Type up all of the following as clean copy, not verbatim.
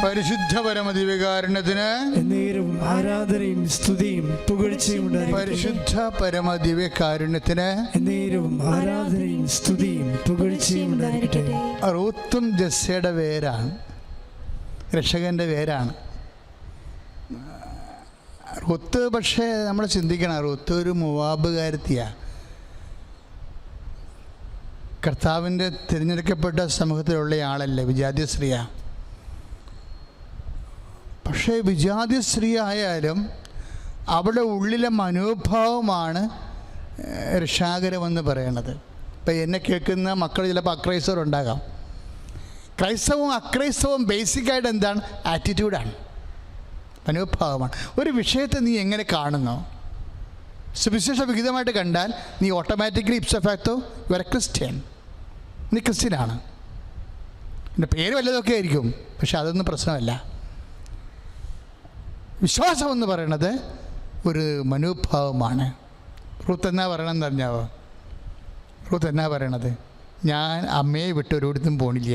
പരിശുദ്ധ പരമദിവ്യകാരുണ്യത്തിന് എന്നേരവും ആരാധനയും സ്തുതിയും പുകഴ്ചയും ഉണ്ടായിരിക്കട്ടെ. പരിശുദ്ധ പരമദിവ്യകാരുണ്യത്തിന് എന്നേരവും ആരാധനയും സ്തുതിയും പുകഴ്ചയും ഉണ്ടായിരിക്കട്ടെ. റൂത്തും ജസ്സയുടെ പേരാണ്, രക്ഷകൻ്റെ പേരാണ് റൂത്ത്. പക്ഷേ നമ്മൾ ചിന്തിക്കണം, റൂത്ത് ഒരു മോവാബുകാരത്തിയാണ്. കർത്താവിൻ്റെ തിരഞ്ഞെടുക്കപ്പെട്ട സമൂഹത്തിലുള്ള ആളല്ലേ, വിജാതി സ്ത്രീയാണ്. പക്ഷേ വിജാതി സ്ത്രീ ആയാലും അവളുടെ ഉള്ളിലെ മനോഭാവമാണ് രക്ഷാകരമെന്ന് പറയണത്. ഇപ്പം എന്നെ കേൾക്കുന്ന മക്കൾ ചിലപ്പോൾ അക്രൈസ്തവരുണ്ടാകാം. ക്രൈസ്തവവും അക്രൈസ്തവവും ബേസിക്കായിട്ട് എന്താണ്? ആറ്റിറ്റ്യൂഡാണ്, മനോഭാവമാണ്. ഒരു വിഷയത്തെ നീ എങ്ങനെ കാണുന്നോ, സുവിശേഷ വിഹിതമായിട്ട് കണ്ടാൽ നീ automatically ഇപ്സോ facto you are A Christian. നീ ക്രിസ്ത്യനാണ്. എൻ്റെ പേര് വല്ലതൊക്കെ ആയിരിക്കും, പക്ഷെ അതൊന്നും പ്രശ്നമല്ല. വിശ്വാസം എന്ന് പറയുന്നത് ഒരു മനോഭാവമാണ്. റൂത്ത് എന്നാ പറയണമെന്ന് അറിഞ്ഞാവോ? റൂത്ത് എന്നാ പറയണത്? ഞാൻ അമ്മയെ വിട്ട് ഒരിടത്തും പോണില്ല.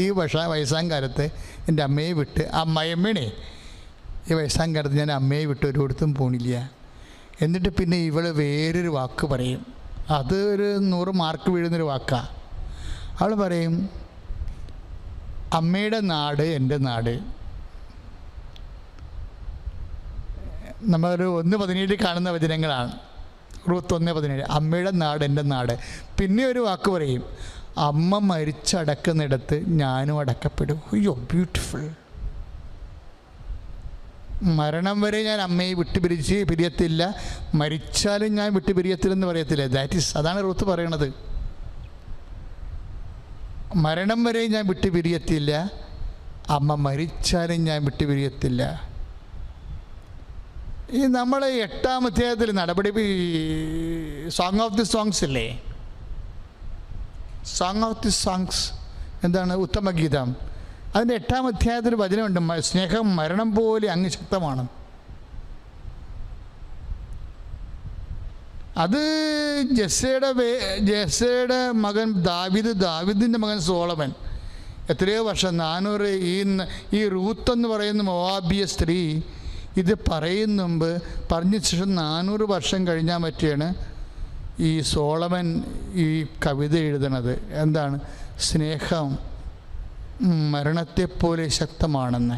ഈ വയസ്സാം കാലത്ത് എൻ്റെ അമ്മയെ വിട്ട്, അമ്മയമ്മേണേ, ഈ വയസ്സാം കാലത്ത് ഞാൻ അമ്മയെ വിട്ട് ഒരിടത്തും പോണില്ല. എന്നിട്ട് പിന്നെ ഇവൾ വേറൊരു വാക്ക് പറയും, അത് ഒരു 100 മാർക്ക് വീഴുന്നൊരു വാക്കാണ്. അവൾ പറയും, അമ്മയുടെ നാട് എൻ്റെ നാട്. നമ്മളൊരു 1:17 കാണുന്ന വചനങ്ങളാണ്. റൂത്ത് 1:17, അമ്മയുടെ നാട് എൻ്റെ നാട്. പിന്നെ ഒരു വാക്ക് പറയും, അമ്മ മരിച്ചടക്കുന്നിടത്ത് ഞാനും അടക്കപ്പെടും. അയ്യോ, ബ്യൂട്ടിഫുൾ. മരണം വരെ ഞാൻ അമ്മയെ പിരിയത്തില്ല, മരിച്ചാലും ഞാൻ പിരിയത്തില്ലെന്ന് പറയത്തില്ല. അതാണ് റൂത്ത് പറയണത്. മരണം വരെ ഞാൻ പിരിയത്തില്ല, അമ്മ മരിച്ചാലും ഞാൻ പിരിയത്തില്ല. ഈ നമ്മൾ 8-ാം അധ്യായത്തിൽ നടപടി, സോങ് ഓഫ് ദി സോങ്സ് ഇല്ലേ, സോങ് ഓഫ് ദി സോങ്സ് എന്താണ്? ഉത്തമഗീതം. അതിൻ്റെ 8-ാം അധ്യായത്തിൽ വചനമുണ്ട്, സ്നേഹം മരണം പോലെ അങ്ങ് ശക്തമാണ്. അത് ജസ്സയുടെ മകൻ ദാവീദിൻ്റെ മകൻ സോളമൻ എത്രയോ വർഷം, 400, ഈ റൂത്ത് എന്ന് പറയുന്ന മോവാബിയ സ്ത്രീ ഇത് പറയുന്ന മുമ്പ് പറഞ്ഞ ശേഷം 400 വർഷം കഴിഞ്ഞാൽ പറ്റിയാണ് ഈ സോളമൻ ഈ കവിത എഴുതണത്. എന്താണ്? സ്നേഹം മരണത്തെപ്പോലെ ശക്തമാണെന്ന്.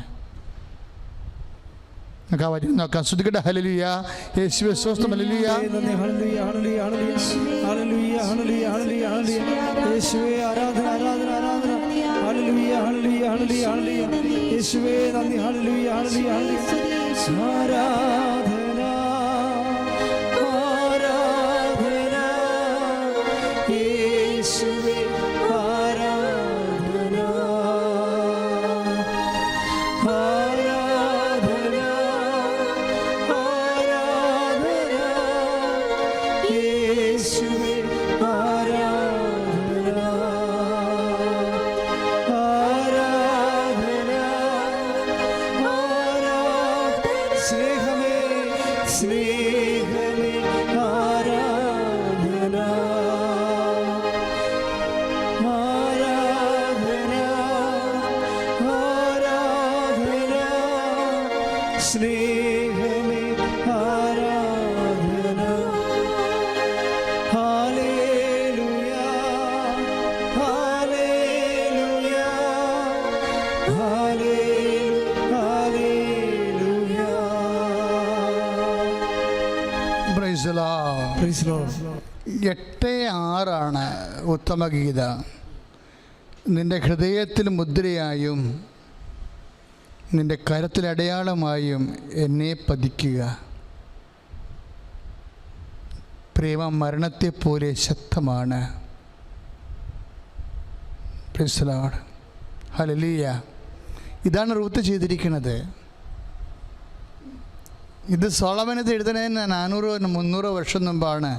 നമുക്ക് ആ വചനം നോക്കാം. ശ്രുതികട്ടെ. ഹല്ലേലൂയ, യേശുവേ സ്തോത്രം. ഹല്ലേലൂയ, യേശുവേ ആരാധന, ആരാധന, ആരാധന. Hallelujah, hallelujah, hallelujah, hallelujah. യേശുവേ നന്ദി. Hallelujah, hallelujah, hallelujah. ആരാധന, ആരാധന. യേശുവേ ആരാധന, ആരാധന, ആരാധന. യേശുവേ ആരാധന, ആരാധന, ആരാധന. സ്നേഹമേ, സ്നേഹമേ ആരാധന, ആരാധന, ആരാധന. സ്നേഹമേ ആരാധന. Hallelujah, hallelujah, hallelujah. Praise the Lord. Praise the Lord. 8:6 ഉത്തമഗീത. നിന്റെ ഹൃദയത്തിൽ മുദ്രയായും നിന്റെ കരത്തിൽ അടയാളമായും എന്നെ പതിക്കുക. പ്രേമം മരണത്തെപ്പോലെ ശക്തമാണ്. Praise the Lord. ഹല്ലേലൂയ. ഇതാണ് റൂത്ത് ചെയ്തിരിക്കുന്നത്. ഇത് സോളമനത് എഴുതുന്നതിന് 400-300 വർഷം മുമ്പാണ്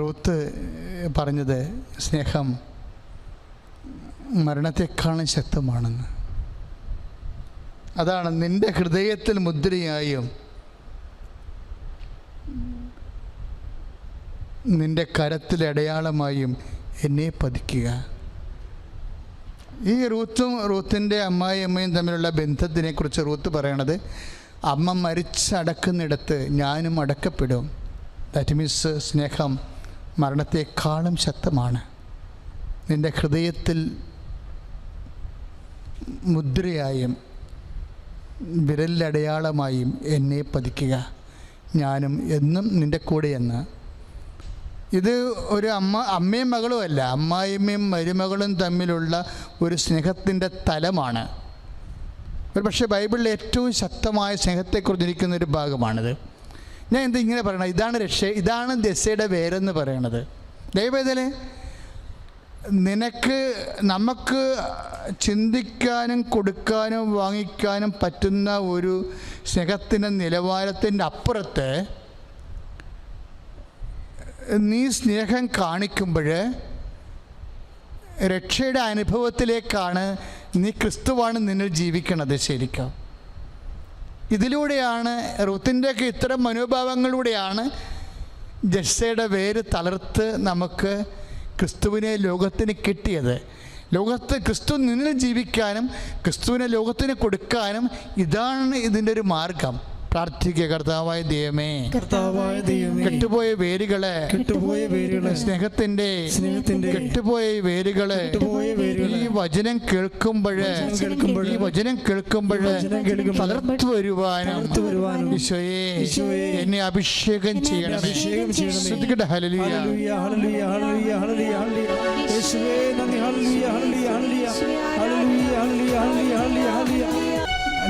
റൂത്ത് പറഞ്ഞത്, സ്നേഹം മരണത്തെക്കാളും ശക്തമാണെന്ന്. അതാണ് നിൻ്റെ ഹൃദയത്തിൽ മുദ്രയായും നിൻ്റെ കരത്തിൽ അടയാളമായും എന്നെ പതിക്കുക. ഈ റൂത്തിൻ്റെ അമ്മായിയമ്മയും തമ്മിലുള്ള ബന്ധത്തിനെക്കുറിച്ച് റൂത്ത് പറയണത്, അമ്മ മരിച്ചടക്കുന്നിടത്ത് ഞാനും അടക്കപ്പെടും. ദാറ്റ് മീൻസ് സ്നേഹം മരണത്തെക്കാളും ശക്തമാണ്. നിൻ്റെ ഹൃദയത്തിൽ മുദ്രയായും വിരലടയാളമായും എന്നെ പതിക്കുക, ഞാനും എന്നും നിൻ്റെ കൂടെയെന്ന്. ഇത് ഒരു അമ്മയും മകളും അല്ല, അമ്മായിയമ്മയും മരുമകളും തമ്മിലുള്ള ഒരു സ്നേഹത്തിൻ്റെ തലമാണ്. ഒരു പക്ഷേ ബൈബിളിലെ ഏറ്റവും ശക്തമായ സ്നേഹത്തെക്കുറിച്ചിരിക്കുന്ന ഒരു ഭാഗമാണിത്. ഞാൻ ഇങ്ങനെ പറയണം, ഇതാണ് ജെസ്സയുടെ വേരെന്ന് പറയണത്. ദൈവവേദന നമുക്ക് ചിന്തിക്കാനും കൊടുക്കാനും വാങ്ങിക്കാനും പറ്റുന്ന ഒരു സ്നേഹത്തിൻ്റെ നിലവാരത്തിൻ്റെ അപ്പുറത്ത് നീ സ്നേഹം കാണിക്കുമ്പോൾ രക്ഷയുടെ അനുഭവത്തിലേക്കാണ് നീ ക്രിസ്തുവാണ് നിന്നിൽ ജീവിക്കണത്. ശരിക്കും ഇതിലൂടെയാണ് റൂത്തിൻ്റെയൊക്കെ ഇത്തരം മനോഭാവങ്ങളിലൂടെയാണ് ജെസ്സയുടെ വേര് തളർത്ത് നമുക്ക് ക്രിസ്തുവിനെ ലോകത്തിന് കിട്ടിയത്. ക്രിസ്തു നിന്നിൽ ജീവിക്കാനും ക്രിസ്തുവിനെ ലോകത്തിന് കൊടുക്കാനും ഇതാണ് ഇതിൻ്റെ ഒരു മാർഗം. പ്രാർത്ഥിക്കുക, കർത്താവായ ദൈവമേ, കെട്ടുപോയ വേരുകളെ സ്നേഹത്തിന്റെ കെട്ടുപോയ വേരുകളെ ഈ വചനം കേൾക്കുമ്പോൾ തളർത്തു വരുവാനും ഈശോയെ എന്നെ അഭിഷേകം ചെയ്യണം. ശ്രദ്ധിക്കട്ടെ. ഹല്ലേലൂയ.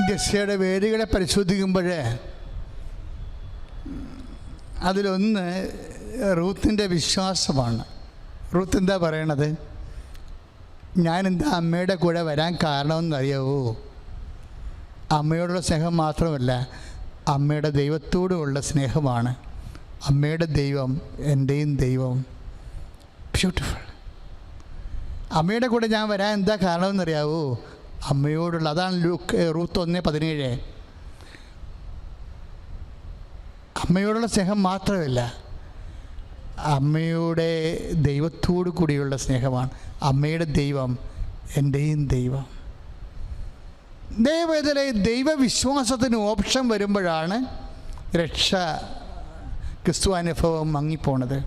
ജെസ്സയുടെ വേരുകളെ പരിശോധിക്കുമ്പോൾ അതിലൊന്ന് റൂത്തിൻ്റെ വിശ്വാസമാണ്. റൂത്ത് എന്താ പറയണത്? ഞാനെന്താ അമ്മയുടെ കൂടെ വരാൻ കാരണമെന്നറിയാവോ? അമ്മയോടുള്ള സ്നേഹം മാത്രമല്ല, അമ്മയുടെ ദൈവത്തോടുമുള്ള സ്നേഹമാണ്. അമ്മയുടെ ദൈവം എൻ്റെയും ദൈവം. ബ്യൂട്ടിഫുൾ. അമ്മയുടെ കൂടെ ഞാൻ വരാൻ എന്താ കാരണമെന്നറിയാവോ? അമ്മയോടുള്ള, അതാണ് റൂത്ത് 1:17. അമ്മയോടുള്ള സ്നേഹം മാത്രമല്ല, അമ്മയുടെ ദൈവത്തോടു കൂടിയുള്ള സ്നേഹമാണ്. അമ്മയുടെ ദൈവം എൻ്റെയും ദൈവം. ദൈവത്തിലെ ദൈവവിശ്വാസത്തിന് ഓപ്ഷൻ വരുമ്പോഴാണ് രക്ഷ ക്രിസ്തു അനുഭവം മങ്ങിപ്പോണത്.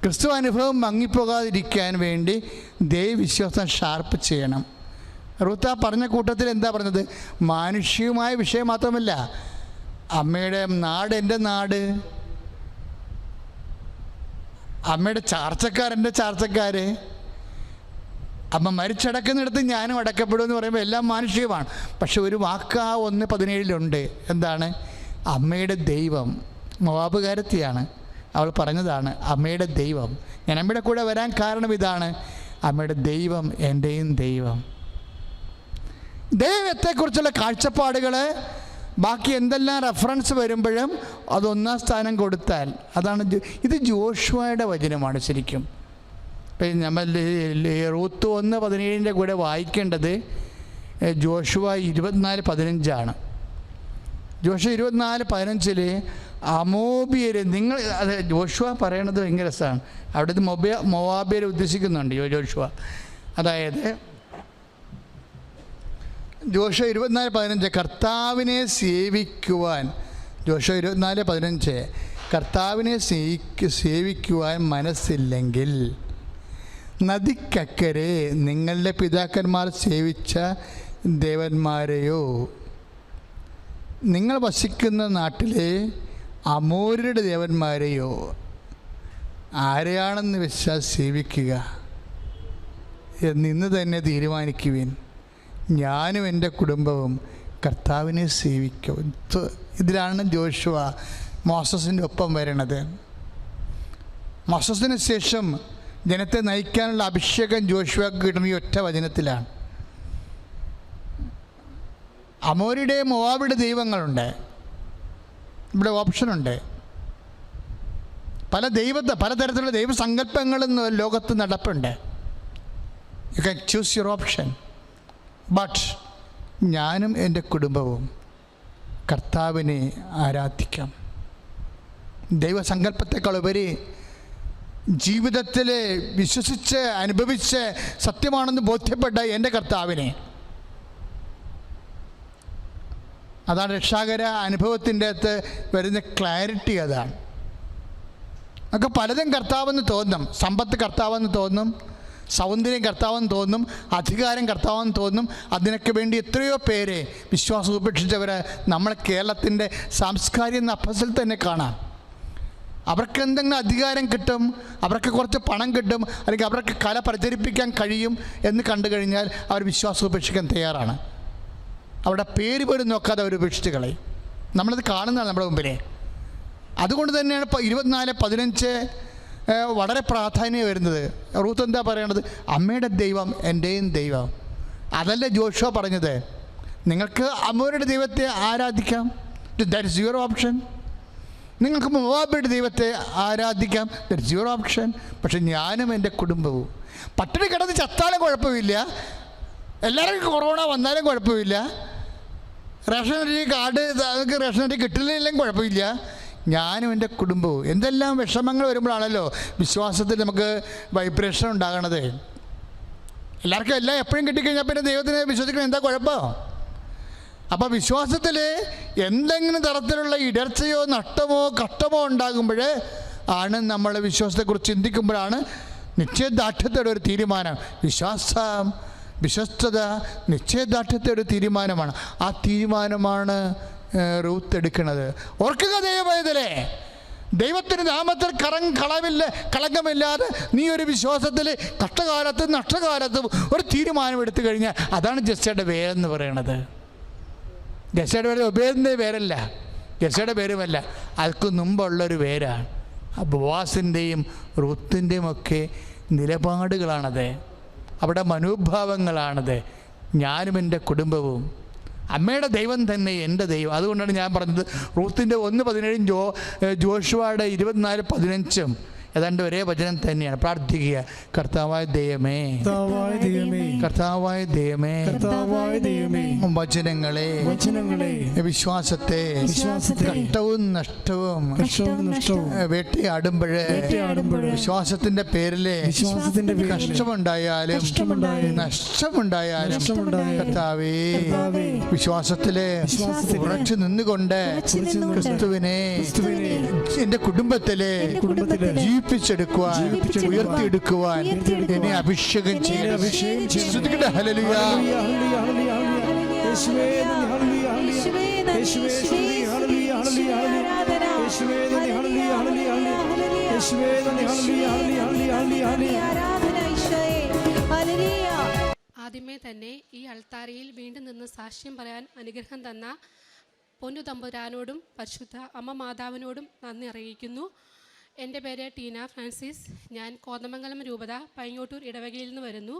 ക്രിസ്തു അനുഭവം മങ്ങിപ്പോകാതിരിക്കാൻ വേണ്ടി ദൈവവിശ്വാസം ഷാർപ്പ് ചെയ്യണം. റൂത്ത് പറഞ്ഞ കൂട്ടത്തിൽ എന്താ പറഞ്ഞത്? മാനുഷികമായ വിഷയം മാത്രമല്ല, അമ്മയുടെ നാട് എൻ്റെ നാട്, അമ്മയുടെ ചാർച്ചക്കാരെൻ്റെ ചാർച്ചക്കാർ, അമ്മ മരിച്ചടക്കുന്നിടത്ത് ഞാനും അടക്കപ്പെടുമെന്ന് പറയുമ്പോൾ എല്ലാം മാനുഷികമാണ്. പക്ഷെ ഒരു വാക്ക് ആ 1:17 എന്താണ്? അമ്മയുടെ ദൈവം. മോവാബുകാരത്തിയാണ്, അവൾ പറഞ്ഞതാണ് അമ്മയുടെ ദൈവം. ഞാൻ അമ്മയുടെ കൂടെ വരാൻ കാരണം ഇതാണ്, അമ്മയുടെ ദൈവം എൻ്റെയും ദൈവം. ദൈവത്തെക്കുറിച്ചുള്ള കാഴ്ചപ്പാടുകൾ ബാക്കി എന്തെല്ലാം റെഫറൻസ് വരുമ്പോഴും അത് 1-ാം സ്ഥാനം കൊടുത്താൽ അതാണ്. ഇത് ജോഷുവയുടെ വചനമാണ് ശരിക്കും. ഇപ്പം നമ്മൾ റൂത്ത് 1:17 കൂടെ വായിക്കേണ്ടത് ജോഷുവ 24:15. ജോഷുവ 24:15 അമോബിയര് നിങ്ങൾ, അത് ജോഷുവ പറയണത് ഭയങ്കര രസമാണ്. അവിടെ മോവാബിയരെ ഉദ്ദേശിക്കുന്നുണ്ട് ജോഷുവ. അതായത് ജോഷുവ 24:15 കർത്താവിനെ സേവിക്കുവാൻ, ജോഷുവ 24:15 കർത്താവിനെ സേവിക്കുവാൻ മനസ്സില്ലെങ്കിൽ നദിക്കക്കരെ നിങ്ങളുടെ പിതാക്കന്മാർ സേവിച്ച ദേവന്മാരെയോ നിങ്ങൾ വസിക്കുന്ന നാട്ടിലെ അമോര്യരുടെ ദേവന്മാരെയോ ആരെയാണെന്ന് വെച്ചാൽ സേവിക്കുക എന്നിന്ന് തന്നെ തീരുമാനിക്കുവിൻ. ഞാനും എൻ്റെ കുടുംബവും കർത്താവിനെ സേവിക്കും. ഇതിലാണ് ജോഷുവ മോസസിൻ്റെ ഒപ്പം വരണത്. മോസസിന് ശേഷം ജനത്തെ നയിക്കാനുള്ള അഭിഷേകം ജോഷുവക്ക് കിട്ടുന്ന ഈ ഒറ്റ വചനത്തിലാണ്. അമോര്യയുടെ മോവാബിയുടെ ദൈവങ്ങളുണ്ട്, ഇവിടെ ഓപ്ഷനുണ്ട്. പലതരത്തിലുള്ള ദൈവസങ്കല്പങ്ങളും ലോകത്ത് നടപ്പുണ്ട്. You can choose your option. But ഞാനും എൻ്റെ കുടുംബവും കർത്താവിനെ ആരാധിക്കാം. ദൈവസങ്കല്പത്തെക്കാൾ ഉപരി ജീവിതത്തിൽ വിശ്വസിച്ച് അനുഭവിച്ച് സത്യമാണെന്ന് ബോധ്യപ്പെട്ട എൻ്റെ കർത്താവിനെ. അതാണ് രക്ഷാകര അനുഭവത്തിൻ്റെ അകത്ത് വരുന്ന ക്ലാരിറ്റി. അതാണ് നമുക്ക് പലതും കർത്താവെന്ന് തോന്നും. സമ്പത്ത് കർത്താവെന്ന് തോന്നും, സൗന്ദര്യം കർത്താവെന്ന് തോന്നും, അധികാരം കർത്താവെന്ന് തോന്നും. അതിനൊക്കെ വേണ്ടി എത്രയോ പേരെ വിശ്വാസം ഉപേക്ഷിച്ചവർ നമ്മളെ കേരളത്തിൻ്റെ സാംസ്കാരിക നഭസിൽ തന്നെ കാണാം. അവർക്ക് എന്തെങ്കിലും അധികാരം കിട്ടും, അവർക്ക് കുറച്ച് പണം കിട്ടും, അല്ലെങ്കിൽ അവർക്ക് കല പ്രചരിപ്പിക്കാൻ കഴിയും എന്ന് കണ്ടു കഴിഞ്ഞാൽ അവർ വിശ്വാസം ഉപേക്ഷിക്കാൻ തയ്യാറാണ്. അവരുടെ പേര് പോലും നോക്കാതെ അവർ ഉപേക്ഷിച്ച് കളയും. നമ്മളത് കാണുന്നതാണ് നമ്മുടെ മുമ്പിലെ. അതുകൊണ്ട് തന്നെയാണ് 24:15 വളരെ പ്രാധാന്യം വരുന്നത്. റൂത്ത് എന്താ പറയണത്? അമ്മയുടെ ദൈവം എൻ്റെയും ദൈവം. അതല്ലേ ജോഷുവ പറഞ്ഞത്? നിങ്ങൾക്ക് അമ്മയുടെ ദൈവത്തെ ആരാധിക്കാം, ദാറ്റ് ഇസ് യുവർ ഓപ്ഷൻ. നിങ്ങൾക്ക് മോവാബിയുടെ ദൈവത്തെ ആരാധിക്കാം, ദാറ്റ് ഇസ് യുവർ ഓപ്ഷൻ. പക്ഷെ ഞാനും എൻ്റെ കുടുംബവും പട്ടിണി കിടന്ന് ചത്താലും കുഴപ്പമില്ല, എല്ലാവർക്കും കൊറോണ വന്നാലും കുഴപ്പമില്ല, റേഷനറി കാർഡ് നമുക്ക് റേഷനറി കിട്ടില്ലെങ്കിലും കുഴപ്പമില്ല, ഞാനും എൻ്റെ കുടുംബവും. എന്തെല്ലാം വിഷമങ്ങൾ വരുമ്പോഴാണല്ലോ വിശ്വാസത്തിൽ നമുക്ക് വൈബ്രേഷൻ ഉണ്ടാകണത്. എല്ലാവർക്കും എല്ലാം എപ്പോഴും കിട്ടിക്കഴിഞ്ഞാൽ പിന്നെ ദൈവത്തിനെ വിശ്വസിക്കണം എന്താ കുഴപ്പം? അപ്പോൾ വിശ്വാസത്തിൽ എന്തെങ്കിലും തരത്തിലുള്ള ഇടർച്ചയോ നഷ്ടമോ കഷ്ടമോ ഉണ്ടാകുമ്പോൾ ആണ് നമ്മൾ വിശ്വാസത്തെക്കുറിച്ച് ചിന്തിക്കുമ്പോഴാണ് നിശ്ചയദാർഢ്യത്തോടെ ഒരു തീരുമാനം. വിശ്വസ്തത നിശ്ചയദാർഢ്യത്തെ ഒരു തീരുമാനമാണ്. ആ തീരുമാനമാണ് റൂത്ത് എടുക്കുന്നത്. ഓർക്കുക ദൈവവേദലേ, ദൈവത്തിൻ്റെ നാമത്തിൽ കളങ്കമില്ലാതെ നീ ഒരു വിശ്വാസത്തിൽ കഷ്ടകാലത്തും നഷ്ടകാലത്തും ഒരു തീരുമാനം എടുത്തു കഴിഞ്ഞാൽ അതാണ് ജെസ്സയുടെ പേരെന്ന് പറയണത്. ജെസ്സയുടെ പേര് ഒബേദിൻ്റെ പേരല്ല, ജെസ്സയുടെ പേരുമല്ല, അതിക്ക് മുമ്പുള്ളൊരു പേരാണ്. ബോവാസിൻ്റെയും റൂത്തിൻ്റെയും ഒക്കെ നിലപാടുകളാണത്, അവിടെ മനോഭാവങ്ങളാണത്. ഞാനും എൻ്റെ കുടുംബവും അമ്മയുടെ ദൈവം തന്നെ എൻ്റെ ദൈവം. അതുകൊണ്ടാണ് ഞാൻ പറഞ്ഞത് റൂത്തിൻ്റെ 1:17 ജോഷുവയുടെ 24:15 ഏതാണ്ട് ഒരേ വചനം തന്നെയാണ്. പ്രാർത്ഥിക്കുക, കർത്താവായ ദൈവമേ, കർത്താവായ ദൈവമേ, വചനങ്ങളെ വിശ്വാസത്തെ കഷ്ടവും നഷ്ടവും വേട്ടയാടുമ്പോൾ വിശ്വാസത്തിന്റെ പേരിലെ കഷ്ടമുണ്ടായാലും നഷ്ടമുണ്ടായാലും കർത്താവേ വിശ്വാസത്തിലെ ഉറച്ചു നിന്നുകൊണ്ട് ക്രിസ്തുവിനെ എൻ്റെ കുടുംബത്തിലെ ജീവിപ്പിച്ചെടുക്കുവാൻ ഉയർത്തിയെടുക്കുവാൻ എന്നെ അഭിഷേകം ചെയ്യണം. ഹല്ലേലൂയ. ആദ്യമേ തന്നെ ഈ അൾത്താരയിൽ വീണ്ടും നിന്ന് സാക്ഷ്യം പറയാൻ അനുഗ്രഹം തന്ന പൊന്നു തമ്പുരാനോടും പരിശുദ്ധ അമ്മ മാതാവിനോടും നന്ദി അറിയിക്കുന്നു. എൻ്റെ പേര് ടീന ഫ്രാൻസിസ്. ഞാൻ കോതമംഗലം രൂപത പൈങ്ങോട്ടൂർ ഇടവകയിൽ നിന്ന് വരുന്നു.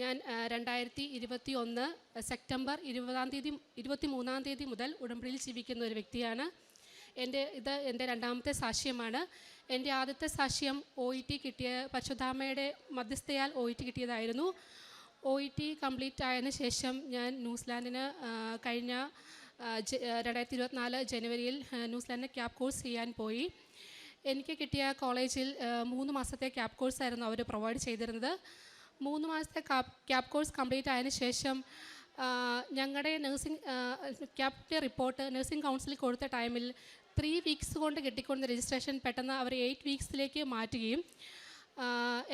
ഞാൻ 2021 സെപ്റ്റംബർ 23-ാം തീയതി മുതൽ ഉടമ്പടിയിൽ ജീവിക്കുന്ന ഒരു വ്യക്തിയാണ്. എൻ്റെ രണ്ടാമത്തെ സാക്ഷ്യമാണ്. എൻ്റെ ആദ്യത്തെ സാക്ഷ്യം OET കിട്ടിയ പരിശുദ്ധാമ്മയുടെ മധ്യസ്ഥയാൽ OET കിട്ടിയതായിരുന്നു. OET കംപ്ലീറ്റ് ആയതിനു ശേഷം ഞാൻ ന്യൂസിലാൻഡിന് കഴിഞ്ഞ 2024 ജനുവരിയിൽ ന്യൂസിലാൻഡിന് ക്യാബ് കോഴ്സ് ചെയ്യാൻ പോയി. എനിക്ക് കിട്ടിയ കോളേജിൽ 3 മാസത്തെ ക്യാബ് കോഴ്സായിരുന്നു അവർ പ്രൊവൈഡ് ചെയ്തിരുന്നത്. 3 മാസത്തെ ക്യാബ് കോഴ്സ് കംപ്ലീറ്റ് ആയതിനു ശേഷം ഞങ്ങളുടെ ക്യാബിൻ്റെ റിപ്പോർട്ട് നഴ്സിംഗ് കൗൺസിലിൽ കൊടുത്ത ടൈമിൽ 3 വീക്സ് കൊണ്ട് കിട്ടിക്കൊണ്ട രജിസ്ട്രേഷൻ പെട്ടെന്ന് അവർ 8 വീക്സിലേക്ക് മാറ്റുകയും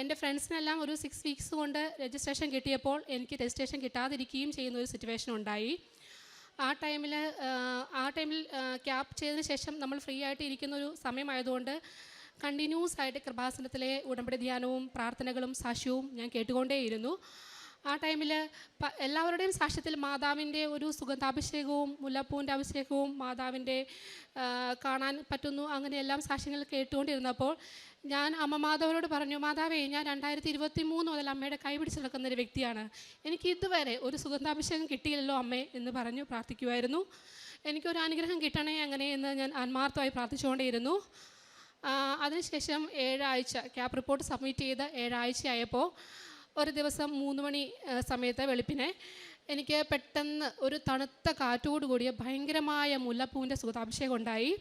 എൻ്റെ ഫ്രണ്ട്സിനെല്ലാം ഒരു 6 വീക്സ് കൊണ്ട് രജിസ്ട്രേഷൻ കിട്ടിയപ്പോൾ എനിക്ക് രജിസ്ട്രേഷൻ കിട്ടാതിരിക്കുകയും ചെയ്യുന്ന ഒരു സിറ്റുവേഷൻ ഉണ്ടായി. ആ ടൈമിൽ ക്യാബ് ചെയ്തതിന് ശേഷം നമ്മൾ ഫ്രീ ആയിട്ട് ഇരിക്കുന്നൊരു സമയമായതുകൊണ്ട് കണ്ടിന്യൂസ് ആയിട്ട് കൃപാസനത്തിലെ ഉടമ്പടി ധ്യാനവും പ്രാർത്ഥനകളും സാക്ഷ്യവും ഞാൻ കേട്ടുകൊണ്ടേയിരുന്നു. ആ ടൈമിൽ എല്ലാവരുടെയും സാക്ഷ്യത്തിൽ മാതാവിൻ്റെ ഒരു സുഗന്ധാഭിഷേകവും മുല്ലപ്പൂവിൻ്റെ അഭിഷേകവും മാതാവിൻ്റെ കാണാൻ പറ്റുന്നു, അങ്ങനെയെല്ലാം സാക്ഷ്യങ്ങൾ കേട്ടുകൊണ്ടിരുന്നപ്പോൾ ഞാൻ അമ്മ മാതാവിനോട് പറഞ്ഞു, മാതാവേ, ഞാൻ 2023 മുതൽ അമ്മയുടെ കൈ പിടിച്ച് നടക്കുന്നൊരു വ്യക്തിയാണ്, എനിക്ക് ഇതുവരെ ഒരു സുഗന്ധാഭിഷേകം കിട്ടിയില്ലല്ലോ അമ്മേ എന്ന് പറഞ്ഞു പ്രാർത്ഥിക്കുമായിരുന്നു. എനിക്കൊരു അനുഗ്രഹം കിട്ടണേ അങ്ങനെ എന്ന് ഞാൻ ആത്മാർത്ഥമായി പ്രാർത്ഥിച്ചുകൊണ്ടേയിരുന്നു. അതിനുശേഷം 7 ആഴ്ച ക്യാബ് റിപ്പോർട്ട് സബ്മിറ്റ് ചെയ്ത് 7 ആഴ്ചയായപ്പോൾ ഒരു ദിവസം 3 മണി സമയത്ത് വെളുപ്പിനെ എനിക്ക് പെട്ടെന്ന് ഒരു തണുത്ത കാറ്റോടുകൂടിയ ഭയങ്കരമായ മുല്ലപ്പൂവിൻ്റെ സുഗന്ധാഭിഷേകം ഉണ്ടായി.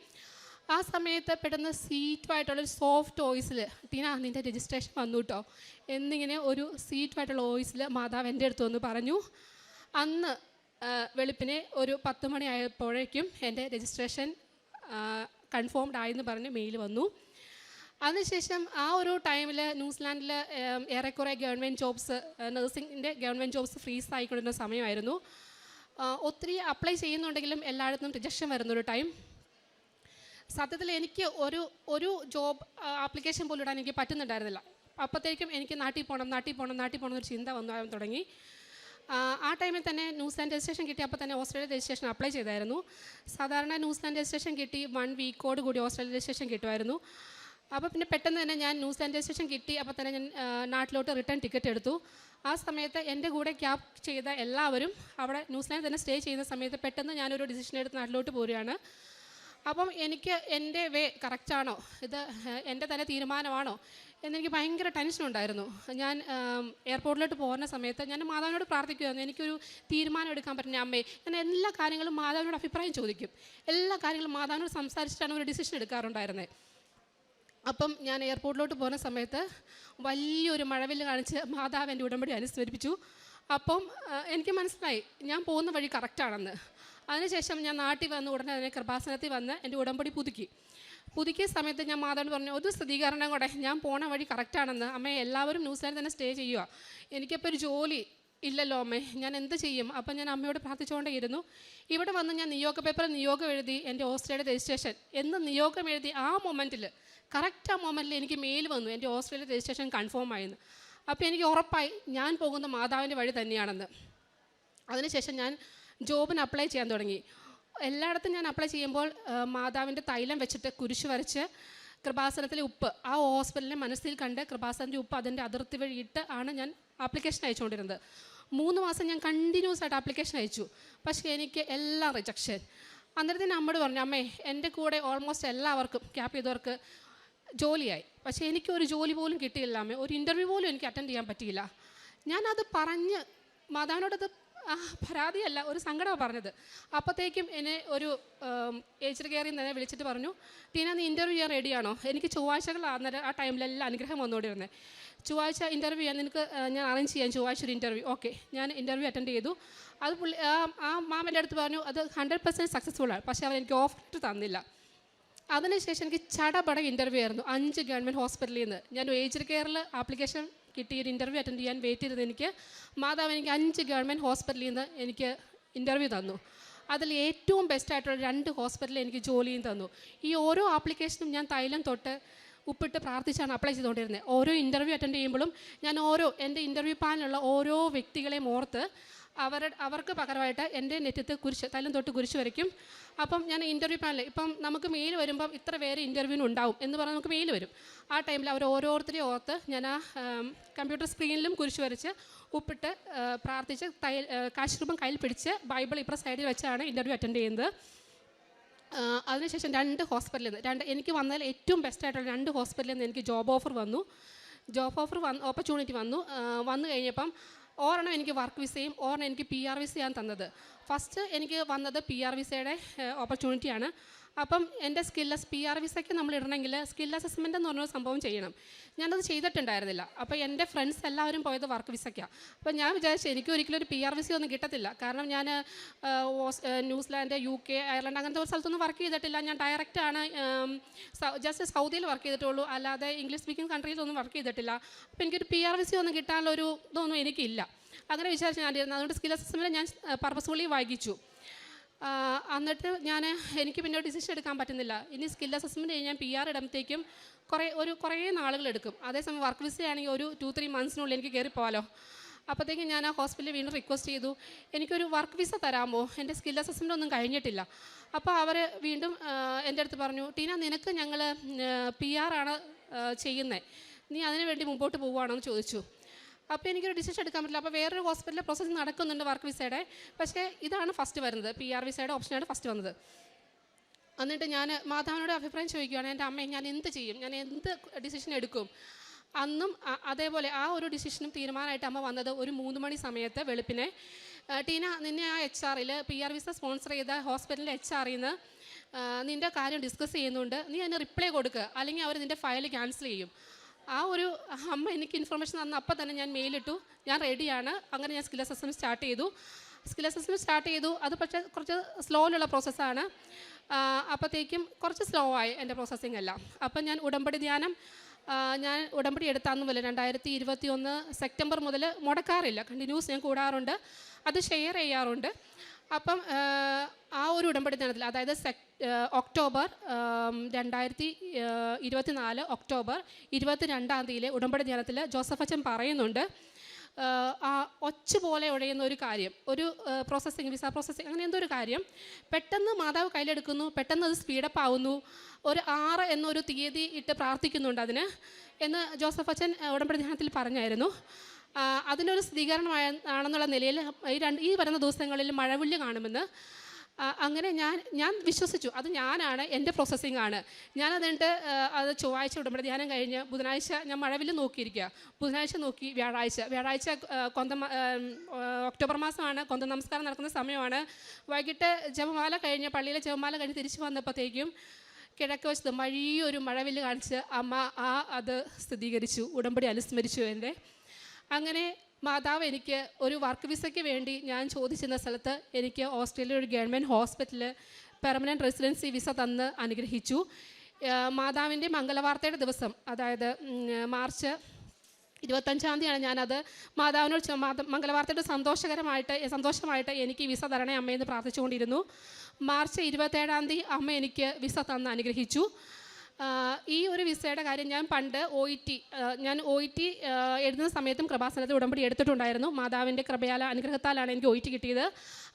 ആ സമയത്ത് പെട്ടെന്ന് സ്വീറ്റുമായിട്ടുള്ളൊരു സോഫ്റ്റ് വോയിസിൽ ടീന നിൻ്റെ രജിസ്ട്രേഷൻ വന്നു കേട്ടോ എന്നിങ്ങനെ ഒരു സ്വീറ്റുമായിട്ടുള്ള വോയിസിൽ മാതാവ് എൻ്റെ അടുത്ത് വന്ന് പറഞ്ഞു. അന്ന് വെളുപ്പിനെ ഒരു 10 മണി ആയപ്പോഴേക്കും എൻ്റെ രജിസ്ട്രേഷൻ കൺഫേംഡ് ആയെന്ന് പറഞ്ഞ് മെയിൽ വന്നു. അതിനുശേഷം ആ ഒരു ടൈമിൽ ന്യൂസിലാൻഡിൽ ഏറെക്കുറെ ഗവൺമെൻറ് ജോബ്സ്, നഴ്സിംഗിൻ്റെ ഗവൺമെൻറ് ജോബ്സ് ഫ്രീസ് ആയിക്കൊണ്ടിരുന്ന സമയമായിരുന്നു. ഒത്തിരി അപ്ലൈ ചെയ്യുന്നുണ്ടെങ്കിലും എല്ലായിടത്തും റിജക്ഷൻ വരുന്നൊരു ടൈം. സത്യത്തിൽ എനിക്ക് ഒരു ജോബ് ആപ്ലിക്കേഷൻ പോലും ഇടാൻ എനിക്ക് പറ്റുന്നുണ്ടായിരുന്നില്ല. അപ്പോഴത്തേക്കും എനിക്ക് നാട്ടിൽ പോകണം എന്നൊരു ചിന്ത വന്നു തുടങ്ങി. ആ ടൈമിൽ തന്നെ ന്യൂസിലാൻഡ് രജിസ്ട്രേഷൻ കിട്ടി. അപ്പോൾ തന്നെ ഓസ്ട്രേലിയ രജിസ്ട്രേഷൻ അപ്ലൈ ചെയ്തായിരുന്നു. സാധാരണ ന്യൂസിലാൻഡ് രജിസ്ട്രേഷൻ കിട്ടി 1 വീക്കോട് കൂടി ഓസ്ട്രേലിയ രജിസ്ട്രേഷൻ കിട്ടുമായിരുന്നു. അപ്പോൾ പിന്നെ പെട്ടെന്ന് തന്നെ ഞാൻ ന്യൂസിലാൻഡ് രജിസ്ട്രേഷൻ കിട്ടി. അപ്പോൾ തന്നെ ഞാൻ നാട്ടിലോട്ട് റിട്ടേൺ ടിക്കറ്റ് എടുത്തു. ആ സമയത്ത് എൻ്റെ കൂടെ ക്യാബ് ചെയ്ത എല്ലാവരും അവിടെ ന്യൂസിലാൻഡിൽ തന്നെ സ്റ്റേ ചെയ്യുന്ന സമയത്ത് പെട്ടെന്ന് ഞാനൊരു ഡിസിഷൻ എടുത്ത് നാട്ടിലോട്ട് പോരുകയാണ്. അപ്പം എനിക്ക് എൻ്റെ വേ കറക്റ്റാണോ, ഇത് എൻ്റെ തന്നെ തീരുമാനമാണോ എന്നെനിക്ക് ഭയങ്കര ടെൻഷനുണ്ടായിരുന്നു. ഞാൻ എയർപോർട്ടിലോട്ട് പോകുന്ന സമയത്ത് ഞാൻ മാതാവിനോട് പ്രാർത്ഥിക്കുമായിരുന്നു, എനിക്കൊരു തീരുമാനം എടുക്കാൻ പറ്റുന്ന അമ്മേ. ഞാൻ എല്ലാ കാര്യങ്ങളും മാതാവിനോട് അഭിപ്രായം ചോദിക്കും. എല്ലാ കാര്യങ്ങളും മാതാവിനോട് സംസാരിച്ചിട്ടാണ് ഒരു ഡിസിഷൻ എടുക്കാറുണ്ടായിരുന്നത്. അപ്പം ഞാൻ എയർപോർട്ടിലോട്ട് പോകുന്ന സമയത്ത് വലിയൊരു മഴവില്ല് കാണിച്ച് മാതാവ് എൻ്റെ ഉടമ്പടി അനുസ്മരിപ്പിച്ചു. അപ്പം എനിക്ക് മനസ്സിലായി ഞാൻ പോകുന്ന വഴി കറക്റ്റാണെന്ന്. അതിനുശേഷം ഞാൻ നാട്ടിൽ വന്ന് ഉടനെ തന്നെ കൃപാസനത്തിൽ വന്ന് എൻ്റെ ഉടമ്പടി പുതുക്കിയ സമയത്ത് ഞാൻ മാതാവിനോട് പറഞ്ഞു, ഒരു സ്ഥിരീകരണം കൂടെ, ഞാൻ പോണ വഴി കറക്റ്റാണെന്ന്. അമ്മേ, എല്ലാവരും ന്യൂസിലാൻഡിൽ തന്നെ സ്റ്റേ ചെയ്യുക, എനിക്കിപ്പോൾ ഒരു ജോലി ഇല്ലല്ലോ അമ്മേ, ഞാൻ എന്ത് ചെയ്യും? അപ്പം ഞാൻ അമ്മയോട് പ്രാർത്ഥിച്ചുകൊണ്ടേ ഇരുന്നു. ഇവിടെ വന്ന് ഞാൻ നിയോഗം എഴുതി എൻ്റെ ഓസ്ട്രേലിയ രജിസ്ട്രേഷൻ എന്ന് നിയോഗം എഴുതി ആ മൊമെൻറ്റിൽ, കറക്റ്റ് ആ മൊമെൻറ്റിൽ എനിക്ക് മെയിൽ വന്നു എൻ്റെ ഓസ്ട്രേലിയ രജിസ്ട്രേഷൻ കൺഫേം ആയെന്ന്. അപ്പോൾ എനിക്ക് ഉറപ്പായി ഞാൻ പോകുന്ന മാതാവിൻ്റെ വഴി തന്നെയാണെന്ന്. അതിനുശേഷം ഞാൻ ജോബിന് അപ്ലൈ ചെയ്യാൻ തുടങ്ങി. എല്ലായിടത്തും ഞാൻ അപ്ലൈ ചെയ്യുമ്പോൾ മാതാവിൻ്റെ തൈലം വെച്ചിട്ട് കുരിശ് വരച്ച് കൃപാസനത്തിലെ ഉപ്പ് ആ ഹോസ്പിറ്റലിനെ മനസ്സിൽ കണ്ട് കൃപാസനത്തിൻ്റെ ഉപ്പ് അതിൻ്റെ അതിർത്തി വഴി ഇട്ട് ആണ് ഞാൻ ആപ്ലിക്കേഷൻ അയച്ചുകൊണ്ടിരുന്നത്. 3 മാസം ഞാൻ കണ്ടിന്യൂസ് ആയിട്ട് ആപ്ലിക്കേഷൻ അയച്ചു. പക്ഷേ എനിക്ക് എല്ലാം റിജക്ഷൻ. അന്നേരത്തിന് അമ്മയോട് പറഞ്ഞു, അമ്മേ, എൻ്റെ കൂടെ ഓൾമോസ്റ്റ് എല്ലാവർക്കും ക്യാപ്പ് ചെയ്തവർക്ക് ജോലിയായി, പക്ഷേ എനിക്കൊരു ജോലി പോലും കിട്ടിയില്ല അമ്മേ, ഒരു ഇൻ്റർവ്യൂ പോലും എനിക്ക് അറ്റൻഡ് ചെയ്യാൻ പറ്റിയില്ല. ഞാനത് പറഞ്ഞ് മാതാവിനോടത് പരാതിയല്ല, ഒരു സങ്കടമാണ് പറഞ്ഞത്. അപ്പോഴത്തേക്കും എന്നെ ഒരു ഏജ്ഡ് കെയറിൽ നിന്ന് വിളിച്ചിട്ട് പറഞ്ഞു, ടീന നീ ഇൻ്റർവ്യൂ ചെയ്യാൻ റെഡിയാണോ? എനിക്ക് ചൊവ്വാഴ്ചകളാണ് ആ ടൈമിലെല്ലാം അനുഗ്രഹം വന്നുകൊണ്ടിരുന്നത്. ചൊവ്വാഴ്ച ഇൻ്റർവ്യൂ ചെയ്യാൻ നിനക്ക് ഞാൻ അറേഞ്ച് ചെയ്യാൻ ചൊവ്വാഴ്ച ഒരു ഇൻ്റർവ്യൂ. ഓക്കെ, ഞാൻ ഇൻ്റർവ്യൂ അറ്റൻഡ് ചെയ്തു. അത് ആ മാമൻ്റെ അടുത്ത് പറഞ്ഞു അത് 100% സക്സസ്ഫുള്ളാണ്, പക്ഷേ അവർ എനിക്ക് ഓഫർ തന്നില്ല. അതിനുശേഷം എനിക്ക് ചടപട ഇൻ്റർവ്യൂ ആയിരുന്നു 5 ഗവൺമെൻറ് ഹോസ്പിറ്റലിൽ നിന്ന്. ഞാൻ ഏജ്ഡ് കെയറിൽ ആപ്ലിക്കേഷൻ കിട്ടി ഒരു ഇൻ്റർവ്യൂ അറ്റൻഡ് ചെയ്യാൻ വെയിറ്റ് ചെയ്തത് എനിക്ക് മാതാവ് എനിക്ക് 5 ഗവൺമെൻറ് ഹോസ്പിറ്റലിൽ നിന്ന് എനിക്ക് ഇൻ്റർവ്യൂ തന്നു. അതിൽ ഏറ്റവും ബെസ്റ്റായിട്ടുള്ള 2 ഹോസ്പിറ്റലിൽ എനിക്ക് ജോലിയും തന്നു. ഈ ഓരോ ആപ്ലിക്കേഷനും ഞാൻ തൈലം തൊട്ട് ഉപ്പിട്ട് പ്രാർത്ഥിച്ചാണ് അപ്ലൈ ചെയ്തുകൊണ്ടിരുന്നത്. ഓരോ ഇൻ്റർവ്യൂ അറ്റൻഡ് ചെയ്യുമ്പോഴും ഞാൻ എൻ്റെ ഇൻ്റർവ്യൂ പാനലുള്ള ഓരോ വ്യക്തികളെയും ഓർത്ത് അവർക്ക് പകരമായിട്ട് എൻ്റെ നെറ്റത്ത് തൈലം തൊട്ട് കുരിശ് വരയ്ക്കും. അപ്പം ഞാൻ ഇൻ്റർവ്യൂ പാനൽ ഇപ്പം നമുക്ക് മെയിൽ വരുമ്പം ഇത്ര പേര് ഇൻ്റർവ്യൂവിന് ഉണ്ടാവും എന്ന് പറഞ്ഞാൽ നമുക്ക് മെയിൽ വരും. ആ ടൈമിൽ അവർ ഓരോരുത്തരെയും ഓർത്ത് ഞാൻ ആ കമ്പ്യൂട്ടർ സ്ക്രീനിലും കുരിശ് വരച്ച് ഉപ്പിട്ട് പ്രാർത്ഥിച്ച് കാശ് രൂപം കയ്യിൽ പിടിച്ച് ബൈബിൾ ഇപ്പുറം സൈഡിൽ വെച്ചാണ് ഇൻ്റർവ്യൂ അറ്റൻഡ് ചെയ്യുന്നത്. അതിനുശേഷം 2 ഹോസ്പിറ്റലിൽ നിന്ന് എനിക്ക് വന്നതിൽ ഏറ്റവും ബെസ്റ്റായിട്ടുള്ള 2 ഹോസ്പിറ്റലിൽ നിന്ന് എനിക്ക് ജോബ് ഓഫർ ഓപ്പർച്യൂണിറ്റി വന്നു കഴിഞ്ഞപ്പം ഒരെണ്ണം എനിക്ക് വർക്ക് വിസയും ഒരെണ്ണം എനിക്ക് PR വിസയാണ് തന്നത്. ഫസ്റ്റ് എനിക്ക് വന്നത് PR വിസയുടെ ഓപ്പർച്യൂണിറ്റിയാണ്. അപ്പം എൻ്റെ PR വിസയ്ക്ക് നമ്മൾ ഇടണമെങ്കിൽ സ്കിൽ അസസ്മെൻ്റ് എന്ന് പറഞ്ഞൊരു സംഭവം ചെയ്യണം. ഞാനത് ചെയ്തിട്ടുണ്ടായിരുന്നില്ല. അപ്പോൾ എൻ്റെ ഫ്രണ്ട്സ് എല്ലാവരും പോയത് വർക്ക് വിസയ്ക്കാണ്. അപ്പോൾ ഞാൻ വിചാരിച്ചു എനിക്ക് ഒരിക്കലും ഒരു PR വിസ ഒന്നും കിട്ടത്തില്ല. കാരണം ഞാൻ ന്യൂസിലാൻഡ്, UK, അയർലൻഡ് അങ്ങനത്തെ ഒരു സ്ഥലത്തൊന്നും വർക്ക് ചെയ്തിട്ടില്ല. ഞാൻ ഡയറക്റ്റാണ് ജസ്റ്റ് സൗദിയിൽ വർക്ക് ചെയ്തിട്ടുള്ളൂ, അല്ലാതെ ഇംഗ്ലീഷ് സ്പീക്കിംഗ് കൺട്രീസിലൊന്നും വർക്ക് ചെയ്തിട്ടില്ല. അപ്പോൾ എനിക്കൊരു PR വിസ ഒന്നും കിട്ടാനുള്ള ഒരു ഇതൊന്നും എനിക്കില്ല. അങ്ങനെ വിചാരിച്ച് ഞാനിരുന്നു. അതുകൊണ്ട് സ്കിൽ അസസ്മെൻറ്റ് ഞാൻ പർപ്പസ്ഫുള്ളി വായിച്ചു. എന്നിട്ട് എനിക്ക് പിന്നെ ഒരു ഡിസിഷൻ എടുക്കാൻ പറ്റുന്നില്ല. ഇനി സ്കിൽ അസസ്മെൻറ്റ് കഴിഞ്ഞ് ഞാൻ PR ഇടുമ്പോഴത്തേക്കും കുറേ നാളുകളെടുക്കും. അതേസമയം വർക്ക് വിസയാണെങ്കിൽ ഒരു 2-3 മന്ത്സിനുള്ളിൽ എനിക്ക് കയറി പോകാമല്ലോ. അപ്പോഴത്തേക്കും ഞാൻ ആ ഹോസ്പിറ്റലിൽ വീണ്ടും റിക്വസ്റ്റ് ചെയ്തു, എനിക്കൊരു വർക്ക് വിസ തരാമോ, എൻ്റെ സ്കിൽ അസസ്മെൻ്റ് ഒന്നും കഴിഞ്ഞിട്ടില്ല. അപ്പോൾ അവർ വീണ്ടും എൻ്റെ അടുത്ത് പറഞ്ഞു, ടീന നിനക്ക് ഞങ്ങൾ PR ആണ് ചെയ്യുന്നത്, നീ അതിനു വേണ്ടി മുമ്പോട്ട് പോവുകയാണോ എന്ന് ചോദിച്ചു. അപ്പോൾ എനിക്കൊരു ഡിസിഷൻ എടുക്കാൻ പറ്റില്ല. അപ്പോൾ വേറൊരു ഹോസ്പിറ്റലിൽ പ്രോസസ്സ് നടക്കുന്നുണ്ട് വർക്ക് വിസയുടെ, പക്ഷേ ഇതാണ് ഫസ്റ്റ് വരുന്നത്, PR വിസയുടെ ഓപ്ഷനാണ് ഫസ്റ്റ് വന്നത്. എന്നിട്ട് ഞാൻ മാതാവിനോട് അഭിപ്രായം ചോദിക്കുകയാണ്, എൻ്റെ അമ്മയെ ഞാൻ എന്ത് ചെയ്യും, ഞാൻ എന്ത് ഡിസിഷൻ എടുക്കും? അന്നും അതേപോലെ ആ ഒരു ഡിസിഷനും തീരുമാനമായിട്ട് അമ്മ വന്നത് ഒരു 3 മണി സമയത്ത് വെളുപ്പിനെ ടീന, നിന്നെ ആ HR-ൽ PR വിസ സ്പോൺസർ ചെയ്ത ഹോസ്പിറ്റലിൻ്റെ HR-ൽ നിന്ന് നിൻ്റെ കാര്യം ഡിസ്കസ് ചെയ്യുന്നുണ്ട്, നീ അതിന് റിപ്ലൈ കൊടുക്കുക, അല്ലെങ്കിൽ അവർ നിൻ്റെ ഫയൽ ക്യാൻസൽ ചെയ്യും. ആ ഒരു അമ്മ എനിക്ക് ഇൻഫർമേഷൻ തന്ന അപ്പം തന്നെ ഞാൻ മെയിലിട്ടു, ഞാൻ റെഡിയാണ്. അങ്ങനെ ഞാൻ സ്കിൽ അസസ്മെൻറ്റ് സ്റ്റാർട്ട് ചെയ്തു. അത് പക്ഷേ കുറച്ച് സ്ലോയിലുള്ള പ്രോസസ്സാണ്. അപ്പോഴത്തേക്കും കുറച്ച് സ്ലോ ആയി എൻ്റെ പ്രോസസ്സിങ് എല്ലാം. അപ്പം ഞാൻ ഉടമ്പടി ധ്യാനം എടുത്താന്ന് പോലെ 2021 സെപ്റ്റംബർ മുതൽ മുടക്കാറില്ല, കണ്ടിന്യൂസ് ഞാൻ കൂടാറുണ്ട്, അത് ഷെയർ ചെയ്യാറുണ്ട്. അപ്പം ആ ഒരു ഉടമ്പടി ധ്യാനത്തിൽ, അതായത് ഒക്ടോബർ 2024 ഒക്ടോബർ 22 ഉടമ്പടി ധ്യാനത്തിൽ ജോസഫ് അച്ഛൻ പറയുന്നുണ്ട്, ഒച്ച പോലെ ഉഴയുന്ന ഒരു കാര്യം, ഒരു പ്രോസസ്സിങ്, വിസ പ്രോസസ്സിങ്, അങ്ങനെ എന്തോ ഒരു കാര്യം പെട്ടെന്ന് മാതാവ് കയ്യിലെടുക്കുന്നു, പെട്ടെന്ന് അത് സ്പീഡപ്പ് ആവുന്നു. ഒരു 6 എന്നൊരു തീയതി ഇട്ട് പ്രാർത്ഥിക്കുന്നുണ്ട് അതിന് എന്ന് ജോസഫ് അച്ഛൻ ഉടമ്പടി ധ്യാനത്തിൽ പറഞ്ഞായിരുന്നു. അതിനൊരു സ്ഥിരീകരണമാണെന്നുള്ള നിലയിൽ ഈ വരുന്ന ദിവസങ്ങളിൽ മഴവില്ല് കാണുമെന്ന് അങ്ങനെ ഞാൻ വിശ്വസിച്ചു. അത് ഞാനാണ്, എൻ്റെ പ്രോസസ്സിംഗ് ആണ്. ഞാനതുകൊണ്ട് അത് ചൊവ്വാഴ്ച ഉടമ്പടി ധ്യാനം കഴിഞ്ഞ് ബുധനാഴ്ച ഞാൻ മഴവില്ല് നോക്കിയിരിക്കുക. ബുധനാഴ്ച നോക്കി, വ്യാഴാഴ്ച ഒക്ടോബർ മാസമാണ്, കൊന്ത നമസ്കാരം നടക്കുന്ന സമയമാണ്. വൈകിട്ട് ജപമാല കഴിഞ്ഞ്, പള്ളിയിലെ ജപമാല കഴിഞ്ഞ് തിരിച്ചു വന്നപ്പോഴത്തേക്കും കിഴക്ക് വശത്ത് വലിയൊരു മഴവില്ല് കാണിച്ച് അമ്മ അത് സ്ഥിരീകരിച്ചു, ഉടമ്പടി അനുസ്മരിച്ചു എൻ്റെ. അങ്ങനെ മാതാവ് എനിക്ക് ഒരു വർക്ക് വിസയ്ക്ക് വേണ്ടി ഞാൻ ചോദിച്ചിരുന്ന സ്ഥലത്ത് എനിക്ക് ഓസ്ട്രേലിയ ഒരു ഗവൺമെൻറ് ഹോസ്പിറ്റലിൽ പെർമനൻറ്റ് റെസിഡൻസി വിസ തന്ന് അനുഗ്രഹിച്ചു. മാതാവിൻ്റെ മംഗളവാർത്തയുടെ ദിവസം, അതായത് മാർച്ച് 25 ഞാനത് മാതാവിനോട് മംഗളവാർത്തയുടെ സന്തോഷമായിട്ട് എനിക്ക് വിസ തരണേ അമ്മയെന്ന് പ്രാർത്ഥിച്ചുകൊണ്ടിരുന്നു. മാർച്ച് 27 അമ്മ എനിക്ക് വിസ തന്ന് അനുഗ്രഹിച്ചു. ഈ ഒരു വിസയുടെ കാര്യം ഞാൻ പണ്ട് OET എഴുതുന്ന സമയത്തും കൃപാസനത്തിൽ ഉടമ്പടി എടുത്തിട്ടുണ്ടായിരുന്നു. മാതാവിൻ്റെ കൃപയാല അനുഗ്രഹത്താലാണ് എനിക്ക് OET കിട്ടിയത്.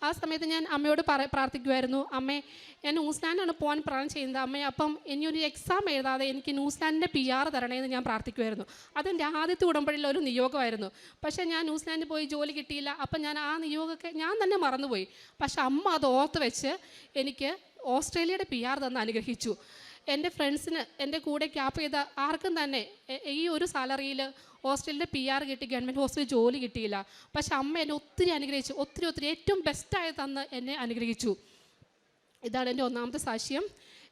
ആ സമയത്ത് ഞാൻ അമ്മയോട് പ്രാർത്ഥിക്കുമായിരുന്നു, അമ്മേ ഞാൻ ന്യൂസിലാൻഡാണ് പോകാൻ പ്ലാൻ ചെയ്യുന്നത്, അമ്മേ അപ്പം ഇനിയൊരു എക്സാം എഴുതാതെ എനിക്ക് ന്യൂസിലാൻഡിൻ്റെ PR തരണേന്ന് ഞാൻ പ്രാർത്ഥിക്കുമായിരുന്നു. അതെൻ്റെ ആദ്യത്തെ ഉടമ്പടിയിൽ ഒരു നിയോഗമായിരുന്നു. പക്ഷേ ഞാൻ ന്യൂസിലാൻഡിൽ പോയി ജോലി കിട്ടിയില്ല. അപ്പം ഞാൻ ആ നിയോഗമൊക്കെ ഞാൻ തന്നെ മറന്നുപോയി. പക്ഷെ അമ്മ അത് ഓർത്ത് വെച്ച് എനിക്ക് ഓസ്ട്രേലിയയുടെ PR തന്ന് അനുഗ്രഹിച്ചു. എൻ്റെ ഫ്രണ്ട്സിന്, എൻ്റെ കൂടെ ക്യാപ്പ് ചെയ്ത ആർക്കും തന്നെ ഈ ഒരു സാലറിയിൽ ഓസ്ട്രേലിയയുടെ PR കിട്ടി, ഗവൺമെൻറ് ഹോസ്പിറ്റലിൽ ജോലി കിട്ടിയില്ല. പക്ഷെ അമ്മ എന്നെ ഒത്തിരി അനുഗ്രഹിച്ചു, ഒത്തിരി ഏറ്റവും ബെസ്റ്റായി തന്ന് എന്നെ അനുഗ്രഹിച്ചു. ഇതാണ് എൻ്റെ ഒന്നാമത്തെ സാക്ഷ്യം.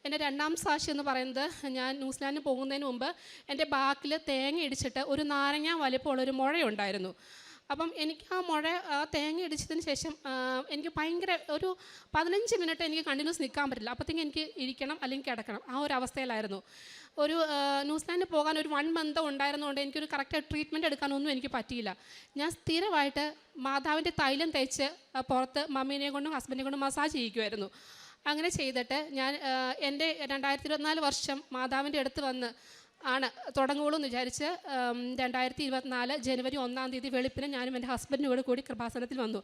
എൻ്റെ രണ്ടാമത്തെ സാക്ഷ്യം എന്ന് പറയുന്നത്, ഞാൻ ന്യൂസിലാൻഡിൽ പോകുന്നതിന് മുമ്പ് എൻ്റെ ബാക്കിൽ തേങ്ങ ഇടിച്ചിട്ട് ഒരു നാരങ്ങ വലിപ്പമുള്ളൊരു മുഴയുണ്ടായിരുന്നു. അപ്പം എനിക്ക് ആ തേങ്ങ ഇടിച്ചതിന് ശേഷം എനിക്ക് ഭയങ്കര ഒരു 15 മിനിറ്റ് എനിക്ക് കണ്ടിന്യൂസ് നിൽക്കാൻ പറ്റില്ല. അപ്പോഴത്തേക്കും എനിക്ക് ഇരിക്കണം അല്ലെങ്കിൽ കിടക്കണം, ആ ഒരു അവസ്ഥയിലായിരുന്നു. ഒരു ന്യൂസിലാൻഡിൽ പോകാൻ ഒരു 1 മന്ത് ഉണ്ടായിരുന്നതുകൊണ്ട് എനിക്കൊരു കറക്റ്റ് ട്രീറ്റ്മെൻറ്റ് എടുക്കാനൊന്നും എനിക്ക് പറ്റിയില്ല. ഞാൻ സ്ഥിരമായിട്ട് മാതാവിൻ്റെ തൈലം തേച്ച് പുറത്ത് മമ്മീനെ കൊണ്ടും ഹസ്ബൻഡിനെ കൊണ്ടും മസാജ് ചെയ്യിക്കുമായിരുന്നു. അങ്ങനെ ചെയ്തിട്ട് ഞാൻ എൻ്റെ 2024 വർഷം മാതാവിൻ്റെ അടുത്ത് വന്ന് തുടങ്ങുള്ളൂ എന്ന് വിചാരിച്ച് 2024 ജനുവരി 1 വെളുപ്പിന് ഞാനും എൻ്റെ ഹസ്ബൻഡിനോട് കൂടി കൃപാസനത്തിൽ വന്നു.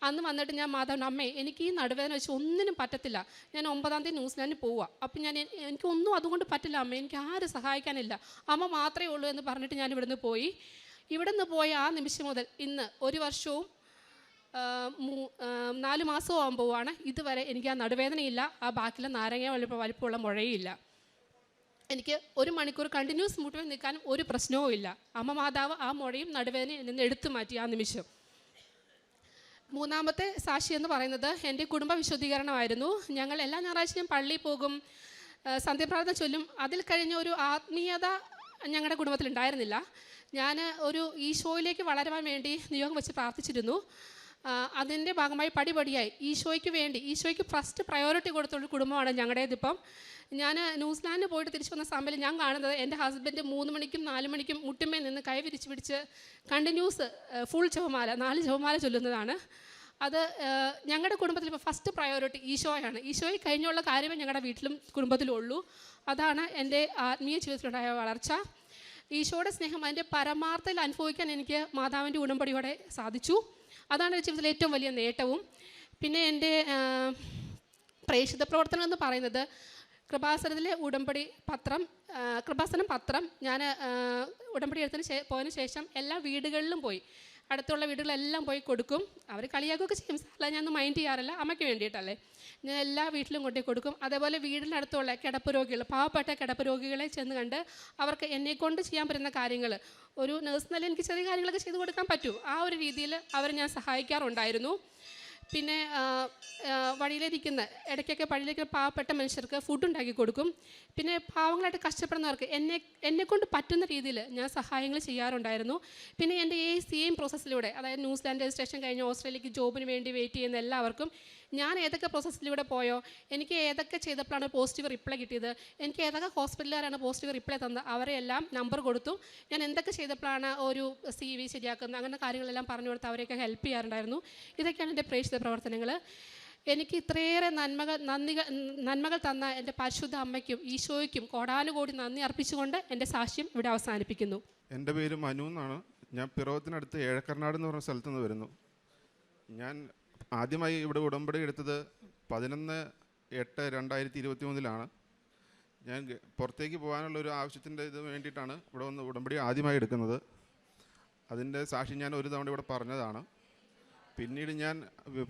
അന്ന് വന്നിട്ട് ഞാൻ മാതാവിന്, അമ്മേ എനിക്ക് ഈ നടുവേദന വെച്ച് ഒന്നിനും പറ്റത്തില്ല, ഞാൻ 9 ന്യൂസിലാൻഡിൽ പോവുക, അപ്പം എനിക്കൊന്നും അതുകൊണ്ട് പറ്റില്ല അമ്മ, എനിക്ക് ആരും സഹായിക്കാനില്ല, അമ്മ മാത്രമേ ഉള്ളൂ എന്ന് പറഞ്ഞിട്ട് ഞാൻ ഇവിടുന്ന് പോയി. ആ നിമിഷം മുതൽ ഇന്ന് 1 വർഷവും 4 മാസവും ആകാൻ പോവുകയാണ്. ഇതുവരെ എനിക്ക് ആ നടുവേദനയില്ല, ആ ബാക്കിലെ നാരങ്ങ വലിപ്പമുള്ള മുഴയില്ല. എനിക്ക് 1 മണിക്കൂർ കണ്ടിന്യൂസ് മുട്ടുവിൽ നിൽക്കാനും ഒരു പ്രശ്നവും ഇല്ല. അമ്മ മാതാവ് ആ മുഴയും നടുവേദനയും നിന്ന് എടുത്തു മാറ്റി ആ നിമിഷം. മൂന്നാമത്തെ സാക്ഷി എന്ന് പറയുന്നത് എൻ്റെ കുടുംബ വിശുദ്ധീകരണമായിരുന്നു. ഞങ്ങൾ എല്ലാ ഞായറാഴ്ചയും പള്ളിയിൽ പോകും, സന്ധ്യാപ്രാർത്ഥന ചൊല്ലും. അതിൽ കഴിഞ്ഞ ഒരു ആത്മീയത ഞങ്ങളുടെ കുടുംബത്തിൽ ഉണ്ടായിരുന്നില്ല. ഞാൻ ഒരു ഈശോയിലേക്ക് വളരുവാൻ വേണ്ടി നിയോഗം വെച്ച് പ്രാർത്ഥിച്ചിരുന്നു. അതിൻ്റെ ഭാഗമായി പടിപടിയായി ഈശോയ്ക്ക് ഫസ്റ്റ് പ്രയോറിറ്റി കൊടുത്തുള്ള കുടുംബമാണ് ഞങ്ങളുടേതിപ്പം. ഞാൻ ന്യൂസിലാൻഡിൽ പോയിട്ട് തിരിച്ചു വന്ന സമയത്ത് ഞാൻ കാണുന്നത് എൻ്റെ ഹസ്ബൻഡ് 3 മണിക്കും 4 മണിക്കും മുട്ടുമേ നിന്ന് കൈ വിരിച്ച് പിടിച്ച് കണ്ടിന്യൂസ് ഫുൾ ജപമാല 4 ജപമാല ചൊല്ലുന്നതാണ്. അത് ഞങ്ങളുടെ കുടുംബത്തിൽ ഇപ്പോൾ ഫസ്റ്റ് പ്രയോറിറ്റി ഈശോയാണ്. ഈശോയിൽ കഴിഞ്ഞുള്ള കാര്യമേ ഞങ്ങളുടെ വീട്ടിലും കുടുംബത്തിലും ഉള്ളൂ. അതാണ് എൻ്റെ ആത്മീയ ജീവിതത്തിലുണ്ടായ വളർച്ച. ഈശോയുടെ സ്നേഹം അതിൻ്റെ പരമാർത്ഥത്തിൽ അനുഭവിക്കാൻ എനിക്ക് മാതാവിൻ്റെ ഉടമ്പടിയോടെ സാധിച്ചു. അതാണ് എൻ്റെ ജീവിതത്തിലെ ഏറ്റവും വലിയ നേട്ടവും. പിന്നെ എൻ്റെ പ്രേക്ഷിത പ്രവർത്തനം എന്ന് പറയുന്നത് കൃപാസനത്തിലെ കൃപാസനം പത്രം ഞാൻ ഉടമ്പടി പോയതിന് ശേഷം എല്ലാ വീടുകളിലും പോയി, അടുത്തുള്ള വീടുകളെല്ലാം പോയി കൊടുക്കും. അവർ കളിയാക്കുകയൊക്കെ ചെയ്യും, അല്ല ഞാനൊന്നും മൈൻഡ് ചെയ്യാറില്ല, അമ്മയ്ക്ക് വേണ്ടിയിട്ടല്ലേ. ഞാൻ എല്ലാ വീട്ടിലും കൊണ്ടുപോയി കൊടുക്കും. അതേപോലെ വീടിനടുത്തുള്ള കിടപ്പ് രോഗികൾ, പാവപ്പെട്ട കിടപ്പ് രോഗികളെ ചെന്ന് കണ്ട് അവർക്ക് എന്നെക്കൊണ്ട് ചെയ്യാൻ പറ്റുന്ന കാര്യങ്ങൾ, ഒരു നേഴ്സ് നില എനിക്ക് ചെറിയ കാര്യങ്ങളൊക്കെ ചെയ്ത് കൊടുക്കാൻ പറ്റൂ, ആ ഒരു രീതിയിൽ അവരെ ഞാൻ സഹായിക്കാറുണ്ടായിരുന്നു. പിന്നെ വഴിയിലിരിക്കുന്ന ഇടയ്ക്കൊക്കെ വഴിയിലിരിക്കുന്ന പാവപ്പെട്ട മനുഷ്യർക്ക് ഫുഡ് ഉണ്ടാക്കി കൊടുക്കും. പിന്നെ പാവങ്ങളായിട്ട് കഷ്ടപ്പെടുന്നവർക്ക് എന്നെക്കൊണ്ട് പറ്റുന്ന രീതിയിൽ ഞാൻ സഹായങ്ങൾ ചെയ്യാറുണ്ടായിരുന്നു. പിന്നെ എൻ്റെ ഈ സെയിം പ്രോസസ്സിലൂടെ, അതായത് ന്യൂസിലാൻഡ് രജിസ്ട്രേഷൻ കഴിഞ്ഞ് ഓസ്ട്രേലിയക്ക് ജോബിന് വേണ്ടി വെയിറ്റ് ചെയ്യുന്ന എല്ലാവർക്കും ഞാൻ ഏതൊക്കെ പ്രോസസ്സിലൂടെ പോയോ, എനിക്ക് ഏതൊക്കെ ചെയ്തപ്പോഴാണ് പോസിറ്റീവ് റിപ്ലൈ കിട്ടിയത്, എനിക്ക് ഏതൊക്കെ ഹോസ്പിറ്റലുകാരാണ് പോസിറ്റീവ് റിപ്ലൈ തന്നത്, അവരെ എല്ലാം നമ്പർ കൊടുത്തു. ഞാൻ എന്തൊക്കെ ചെയ്തപ്പോഴാണ് ഒരു CV ശരിയാക്കുന്നത്, അങ്ങനെ കാര്യങ്ങളെല്ലാം പറഞ്ഞു കൊടുത്ത് അവരെയൊക്കെ ഹെൽപ്പ് ചെയ്യാറുണ്ടായിരുന്നു. ഇതൊക്കെയാണ് എൻ്റെ പ്രേക്ഷിത പ്രവർത്തനങ്ങൾ. എനിക്ക് ഇത്രയേറെ നന്മകൾ തന്ന എൻ്റെ പരിശുദ്ധ അമ്മയ്ക്കും ഈശോയ്ക്കും കോടാനുകോടി നന്ദി അർപ്പിച്ചുകൊണ്ട് എൻ്റെ സാക്ഷ്യം ഇവിടെ അവസാനിപ്പിക്കുന്നു. എൻ്റെ പേര് മനു എന്നാണ്. ഞാൻ പിറവത്തിനടുത്ത് ഏഴക്കർനാട് എന്ന് പറഞ്ഞ സ്ഥലത്തു നിന്ന് വരുന്നു. ഞാൻ ആദ്യമായി ഇവിടെ ഉടമ്പടി എടുത്തത് 11/8/2023 ഞാൻ പുറത്തേക്ക് പോകാനുള്ള ഒരു ആവശ്യത്തിൻ്റെ ഇത് വേണ്ടിയിട്ടാണ് ഇവിടെ വന്ന് ഉടമ്പടി ആദ്യമായി എടുക്കുന്നത്. അതിൻ്റെ സാക്ഷി ഞാൻ ഒരു തവണ ഇവിടെ പറഞ്ഞതാണ്. പിന്നീട് ഞാൻ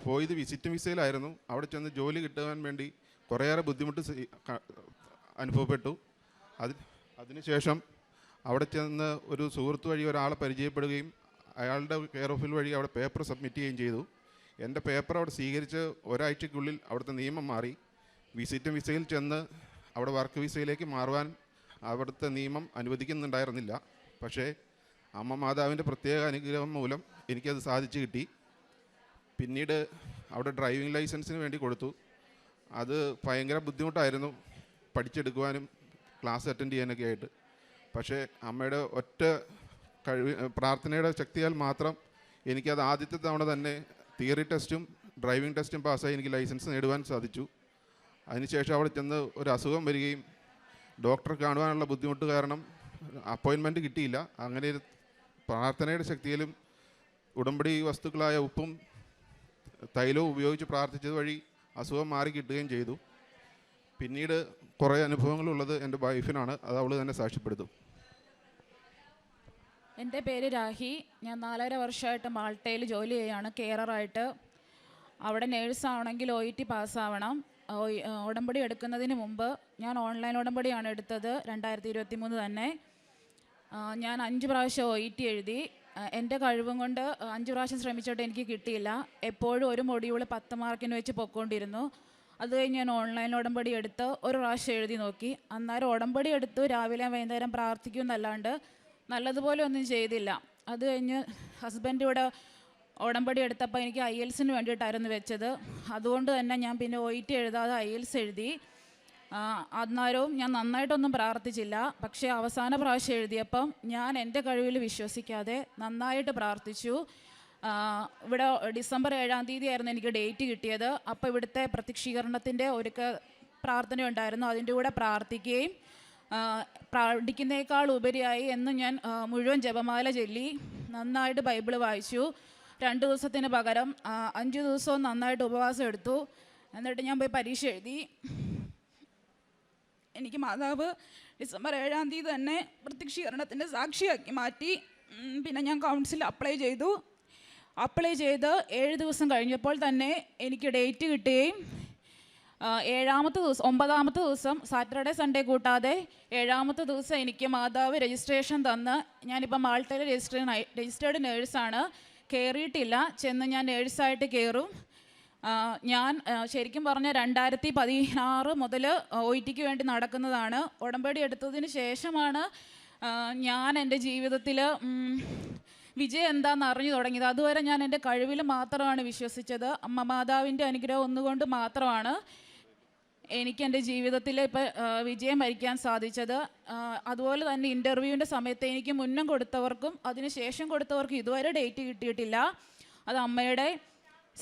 പോയത് വിസിറ്റ് വിസയിലായിരുന്നു. അവിടെ ചെന്ന് ജോലി കിട്ടാൻ വേണ്ടി കുറേയേറെ ബുദ്ധിമുട്ട് അനുഭവപ്പെട്ടു. അതിനുശേഷം അവിടെ ചെന്ന് ഒരു സുഹൃത്ത് വഴി ഒരാളെ പരിചയപ്പെടുകയും അയാളുടെ കെയർ ഓഫിൽ വഴി അവിടെ പേപ്പർ സബ്മിറ്റ് ചെയ്യുകയും ചെയ്തു. എൻ്റെ പേപ്പർ അവിടെ സ്വീകരിച്ച് ഒരാഴ്ചയ്ക്കുള്ളിൽ അവിടുത്തെ നിയമം മാറി. വിസിറ്റ് വിസയിൽ ചെന്ന് അവിടെ വർക്ക് വിസയിലേക്ക് മാറുവാൻ അവിടുത്തെ നിയമം അനുവദിക്കുന്നുണ്ടായിരുന്നില്ല. പക്ഷേ അമ്മ മാതാവിൻ്റെ പ്രത്യേക അനുഗ്രഹം മൂലം എനിക്കത് സാധിച്ചു കിട്ടി. പിന്നീട് അവിടെ ഡ്രൈവിംഗ് ലൈസൻസിന് വേണ്ടി കൊടുത്തു. അത് ഭയങ്കര ബുദ്ധിമുട്ടായിരുന്നു പഠിച്ചെടുക്കുവാനും ക്ലാസ് അറ്റൻഡ് ചെയ്യാനൊക്കെ ആയിട്ട്. പക്ഷേ അമ്മയുടെ ഒറ്റ പ്രാർത്ഥനയുടെ ശക്തിയാൽ മാത്രം എനിക്കത് ആദ്യത്തെ തവണ തന്നെ തിയറി ടെസ്റ്റും ഡ്രൈവിംഗ് ടെസ്റ്റും പാസ്സായി എനിക്ക് ലൈസൻസ് നേടുവാൻ സാധിച്ചു. അതിനുശേഷം അവിടെ ചെന്ന് ഒരു അസുഖം വരികയും ഡോക്ടറെ കാണുവാനുള്ള ബുദ്ധിമുട്ട് കാരണം അപ്പോയിൻമെൻറ്റ് കിട്ടിയില്ല. അങ്ങനെ പ്രാർത്ഥനയുടെ ശക്തിയിലും ഉടമ്പടി വസ്തുക്കളായ ഉപ്പും തൈലവും ഉപയോഗിച്ച് പ്രാർത്ഥിച്ചത് വഴി അസുഖം മാറി കിട്ടുകയും ചെയ്തു. പിന്നീട് കുറേ അനുഭവങ്ങളുള്ളത് എൻ്റെ വൈഫിനാണ്. അത് അവൾ തന്നെ സാക്ഷ്യപ്പെടുത്തും. എൻ്റെ പേര് രാഹി. ഞാൻ 4.5 വർഷമായിട്ട് മാൾട്ടയിൽ ജോലി ചെയ്യുകയാണ് കെയറായിട്ട്. അവിടെ നേഴ്സാണെങ്കിൽ OET പാസ്സാവണം. ഉടമ്പടി എടുക്കുന്നതിന് മുമ്പ് ഞാൻ ഓൺലൈൻ ഉടമ്പടിയാണ് എടുത്തത് 2023 തന്നെ. ഞാൻ 5 പ്രാവശ്യം OET എഴുതി. എൻ്റെ കഴിവും കൊണ്ട് 5 പ്രാവശ്യം ശ്രമിച്ചിട്ട് എനിക്ക് കിട്ടിയില്ല. എപ്പോഴും ഒരു മൊഡ്യൂൾ 10 മാർക്കിന് വെച്ച് പൊയ്ക്കൊണ്ടിരുന്നു. അത് കഴിഞ്ഞ് ഞാൻ ഓൺലൈൻ ഉടമ്പടി എടുത്ത് ഒരു പ്രാവശ്യം എഴുതി നോക്കി. അന്നേരം ഉടമ്പടി എടുത്തു രാവിലെ വൈകുന്നേരം പ്രാർത്ഥിക്കും എന്നല്ലാണ്ട് നല്ലതുപോലെ ഒന്നും ചെയ്തില്ല. അത് കഴിഞ്ഞ് ഹസ്ബൻഡ് ഇവിടെ ഉടമ്പടി എടുത്തപ്പോൾ എനിക്ക് IELTS-ന് വേണ്ടിയിട്ടായിരുന്നു വെച്ചത്. അതുകൊണ്ട് തന്നെ ഞാൻ പിന്നെ OET എഴുതാതെ IELTS എഴുതി. അന്നേരവും ഞാൻ നന്നായിട്ടൊന്നും പ്രാർത്ഥിച്ചില്ല. പക്ഷേ അവസാന പ്രാവശ്യം എഴുതിയപ്പം ഞാൻ എൻ്റെ കഴിവിൽ വിശ്വസിക്കാതെ നന്നായിട്ട് പ്രാർത്ഥിച്ചു. ഇവിടെ ഡിസംബർ 7-ാം തീയതി ആയിരുന്നു എനിക്ക് ഡേറ്റ് കിട്ടിയത്. അപ്പോൾ ഇവിടുത്തെ പ്രത്യക്ഷീകരണത്തിൻ്റെ ഒരു പ്രാർത്ഥന ഉണ്ടായിരുന്നു. അതിൻ്റെ കൂടെ പ്രാർത്ഥിക്കുകയും പഠിക്കുന്നേക്കാൾ ഉപരിയായി എന്നും ഞാൻ മുഴുവൻ ജപമാല ചൊല്ലി നന്നായിട്ട് ബൈബിൾ വായിച്ചു. 2 ദിവസത്തിന് പകരം 5 ദിവസവും നന്നായിട്ട് ഉപവാസം എടുത്തു. എന്നിട്ട് ഞാൻ പോയി പരീക്ഷ എഴുതി. എനിക്ക് മാതാവ് ഡിസംബർ 7-ാം തീയതി തന്നെ പ്രത്യക്ഷീകരണത്തിൻ്റെ സാക്ഷിയാക്കി മാറ്റി. പിന്നെ ഞാൻ കൗൺസിൽ അപ്ലൈ ചെയ്ത് 7 ദിവസം കഴിഞ്ഞപ്പോൾ തന്നെ എനിക്ക് ഡേറ്റ് കിട്ടുകയും 9-ാമത്തെ ദിവസം സാറ്റർഡേ സൺഡേ കൂട്ടാതെ 7-ാമത്തെ ദിവസം എനിക്ക് മാതാവ് രജിസ്ട്രേഷൻ തന്ന് ഞാനിപ്പോൾ മാൾട്ടയിൽ രജിസ്റ്റേർഡ് നേഴ്സാണ്. കയറിയിട്ടില്ല. ചെന്ന് ഞാൻ നേഴ്സായിട്ട് കയറും. ഞാൻ ശരിക്കും പറഞ്ഞാൽ 2016 മുതൽ OETക്ക് വേണ്ടി നടക്കുന്നതാണ്. ഉടമ്പടി എടുത്തതിന് ശേഷമാണ് ഞാൻ എൻ്റെ ജീവിതത്തിൽ വിജയം എന്താണെന്ന് അറിഞ്ഞു തുടങ്ങിയത്. അതുവരെ ഞാൻ എൻ്റെ കഴിവിൽ മാത്രമാണ് വിശ്വസിച്ചത്. അമ്മ മാതാവിൻ്റെ അനുഗ്രഹം ഒന്നുകൊണ്ട് മാത്രമാണ് എനിക്ക് എൻ്റെ ജീവിതത്തിൽ ഇപ്പോൾ വിജയം വരിക്കാൻ സാധിച്ചത്. അതുപോലെ തന്നെ ഇൻ്റർവ്യൂവിൻ്റെ സമയത്ത് എനിക്ക് മുന്നും കൊടുത്തവർക്കും അതിന് ശേഷം കൊടുത്തവർക്കും ഇതുവരെ ഡേറ്റ് കിട്ടിയിട്ടില്ല. അത് അമ്മയുടെ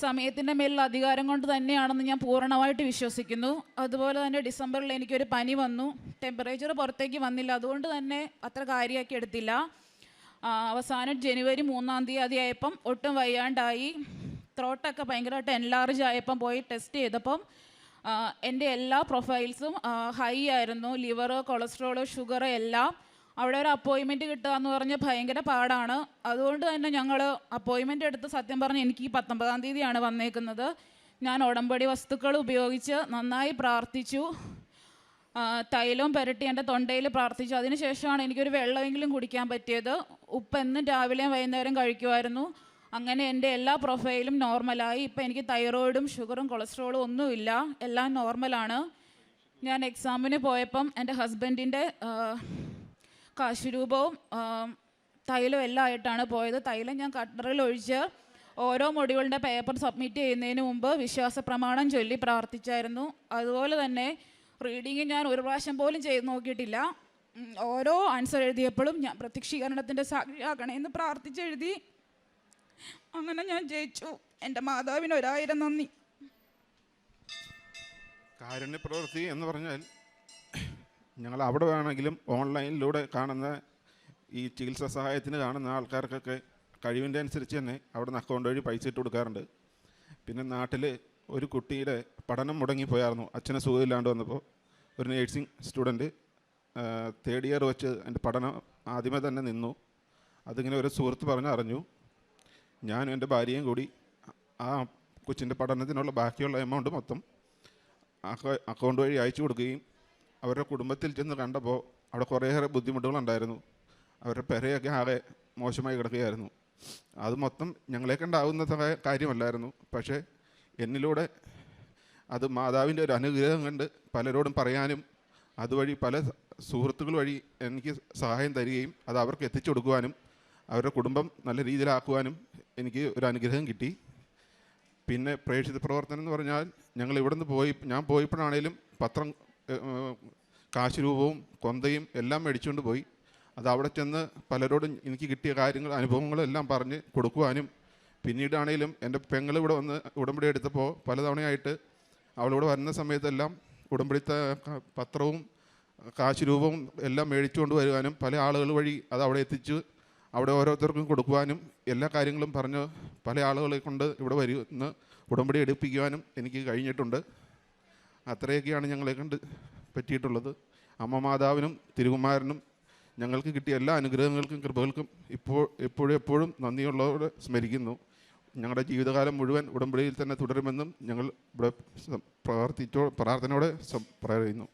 സമയത്തിൻ്റെ മേലുള്ള അധികാരം കൊണ്ട് തന്നെയാണെന്ന് ഞാൻ പൂർണ്ണമായിട്ട് വിശ്വസിക്കുന്നു. അതുപോലെ തന്നെ ഡിസംബറിൽ എനിക്കൊരു പനി വന്നു. ടെമ്പറേച്ചർ പുറത്തേക്ക് വന്നില്ല. അതുകൊണ്ട് തന്നെ അത്ര കാര്യമാക്കി എടുത്തില്ല. അവസാനം ജനുവരി 3-ാം തീയതി ആയപ്പം ഒട്ടും വയ്യാണ്ടായി. ത്രോട്ടൊക്കെ ഭയങ്കരമായിട്ട് എൻലാർജ് ആയപ്പം പോയി ടെസ്റ്റ് ചെയ്തപ്പം എൻ്റെ എല്ലാ പ്രൊഫൈൽസും ഹൈ ആയിരുന്നു. ലിവർ, കൊളസ്ട്രോൾ, ഷുഗർ എല്ലാം. അവിടെ ഒരു അപ്പോയിൻമെൻറ്റ് കിട്ടുക എന്ന് പറഞ്ഞാൽ ഭയങ്കര പാടാണ്. അതുകൊണ്ട് തന്നെ ഞങ്ങൾ അപ്പോയിൻമെൻ്റ് എടുത്ത് സത്യം പറഞ്ഞ് എനിക്ക് ഈ 19-ാം തീയതിയാണ് വന്നേക്കുന്നത്. ഞാൻ ഉടമ്പടി വസ്തുക്കൾ ഉപയോഗിച്ച് നന്നായി പ്രാർത്ഥിച്ചു. തൈലവും പുരട്ടി എൻ്റെ തൊണ്ടയിൽ പ്രാർത്ഥിച്ചു. അതിനുശേഷമാണ് എനിക്കൊരു വെള്ളമെങ്കിലും കുടിക്കാൻ പറ്റിയത്. ഉപ്പ് എന്നും രാവിലെയും വൈകുന്നേരം കഴിക്കുമായിരുന്നു. അങ്ങനെ എൻ്റെ എല്ലാ പ്രൊഫൈലും നോർമലായി. ഇപ്പം എനിക്ക് തൈറോയിഡും ഷുഗറും കൊളസ്ട്രോളും ഒന്നുമില്ല, എല്ലാം നോർമലാണ്. ഞാൻ എക്സാമിന് പോയപ്പം എൻ്റെ ഹസ്ബൻഡിൻ്റെ കാശുരൂപവും തൈലം എല്ലാം ആയിട്ടാണ് പോയത്. തൈലം ഞാൻ കട്ടറിൽ ഒഴിച്ച് ഓരോ മൊഡ്യൂളിൻ്റെ പേപ്പർ സബ്മിറ്റ് ചെയ്യുന്നതിന് മുമ്പ് വിശ്വാസ പ്രമാണം ചൊല്ലി പ്രാർത്ഥിച്ചായിരുന്നു. അതുപോലെ തന്നെ റീഡിങ് ഞാൻ ഒരു പ്രാവശ്യം പോലും ചെയ്ത് നോക്കിയിട്ടില്ല. ഓരോ ആൻസർ എഴുതിയപ്പോഴും ഞാൻ പ്രത്യക്ഷീകരണത്തിൻ്റെ സാക്ഷിയാക്കണമെന്ന് പ്രാർത്ഥിച്ചെഴുതി. അങ്ങനെ ഞാൻ ജയിച്ചു. എൻ്റെ മാതാവിന് 1000 നന്ദി. കാരുണ്യ പ്രവൃത്തി എന്ന് പറഞ്ഞാൽ ഞങ്ങൾ അവിടെ വേണമെങ്കിലും ഓൺലൈനിലൂടെ കാണുന്ന ഈ ചികിത്സാ സഹായത്തിന് കാണുന്ന ആൾക്കാർക്കൊക്കെ കഴിവിൻ്റെ അനുസരിച്ച് തന്നെ അവിടെ നിന്ന് അക്കൗണ്ട് വഴി പൈസ ഇട്ട് കൊടുക്കാറുണ്ട്. പിന്നെ നാട്ടിൽ ഒരു കുട്ടിയുടെ പഠനം മുടങ്ങിപ്പോയായിരുന്നു. അച്ഛനെ സുഖമില്ലാണ്ട് വന്നപ്പോൾ ഒരു നേഴ്സിംഗ് സ്റ്റുഡൻറ്റ് 3rd ഇയർ വെച്ച് എൻ്റെ പഠനം ആദ്യമേ തന്നെ നിന്നു. അതിങ്ങനെ ഒരു സുഹൃത്ത് പറഞ്ഞറിഞ്ഞു. ഞാനും എൻ്റെ ഭാര്യയും കൂടി ആ കൊച്ചിൻ്റെ പഠനത്തിനുള്ള ബാക്കിയുള്ള എമൗണ്ട് മൊത്തം അക്കൗണ്ട് വഴി അയച്ചു കൊടുക്കുകയും അവരുടെ കുടുംബത്തിൽ ചെന്ന് കണ്ടപ്പോൾ അവിടെ കുറേയേറെ ബുദ്ധിമുട്ടുകളുണ്ടായിരുന്നു. അവരുടെ പെരയൊക്കെ ആകെ മോശമായി കിടക്കുകയായിരുന്നു. അത് മൊത്തം ഞങ്ങളെ കണ്ടാവുന്ന കാര്യമല്ലായിരുന്നു. പക്ഷേ എന്നിലൂടെ അത് മാതാവിൻ്റെ ഒരു അനുഗ്രഹം കണ്ട് പലരോടും പറയാനും അതുവഴി പല സുഹൃത്തുക്കൾ വഴി എനിക്ക് സഹായം തരികയും അത് അവർക്ക് എത്തിച്ചു കൊടുക്കുവാനും അവരുടെ കുടുംബം നല്ല രീതിയിലാക്കുവാനും എനിക്ക് ഒരു അനുഗ്രഹം കിട്ടി. പിന്നെ പ്രേക്ഷിത പ്രവർത്തനം എന്ന് പറഞ്ഞാൽ ഞങ്ങൾ ഇവിടുന്ന് ഞാൻ പോയപ്പോഴാണേലും പത്രം, കാശുരൂപവും കൊന്തയും എല്ലാം മേടിച്ചുകൊണ്ട് പോയി. അത് അവിടെ ചെന്ന് പലരോടും എനിക്ക് കിട്ടിയ കാര്യങ്ങൾ, അനുഭവങ്ങളെല്ലാം പറഞ്ഞ് കൊടുക്കുവാനും, പിന്നീടാണേലും എൻ്റെ പെങ്ങൾ ഇവിടെ വന്ന് ഉടമ്പടി എടുത്തപ്പോൾ പലതവണയായിട്ട് അവളിവിടെ വരുന്ന സമയത്തെല്ലാം ഉടമ്പടിത്തെ പത്രവും കാശുരൂപവും എല്ലാം മേടിച്ചുകൊണ്ട് വരുവാനും പല ആളുകൾ വഴി അത് അവിടെ എത്തിച്ച് അവിടെ ഓരോരുത്തർക്കും കൊടുക്കുവാനും എല്ലാ കാര്യങ്ങളും പറഞ്ഞ് പല ആളുകളെ കൊണ്ട് ഇവിടെ വരുന്ന ഉടമ്പടി എടുപ്പിക്കുവാനും എനിക്ക് കഴിഞ്ഞിട്ടുണ്ട്. അത്രയൊക്കെയാണ് ഞങ്ങളെ കണ്ട് പറ്റിയിട്ടുള്ളത്. അമ്മ മാതാവിനും തിരുകുമാരനും ഞങ്ങൾക്ക് കിട്ടിയ എല്ലാ അനുഗ്രഹങ്ങൾക്കും കൃപകൾക്കും എപ്പോഴും നന്ദിയുള്ളവരെ സ്മരിക്കുന്നു. ഞങ്ങളുടെ ജീവിതകാലം മുഴുവൻ ഉടമ്പടിയിൽ തന്നെ തുടരുമെന്നും ഞങ്ങൾ ഇവിടെ പ്രാർത്ഥനയോടെ പറയുന്നു.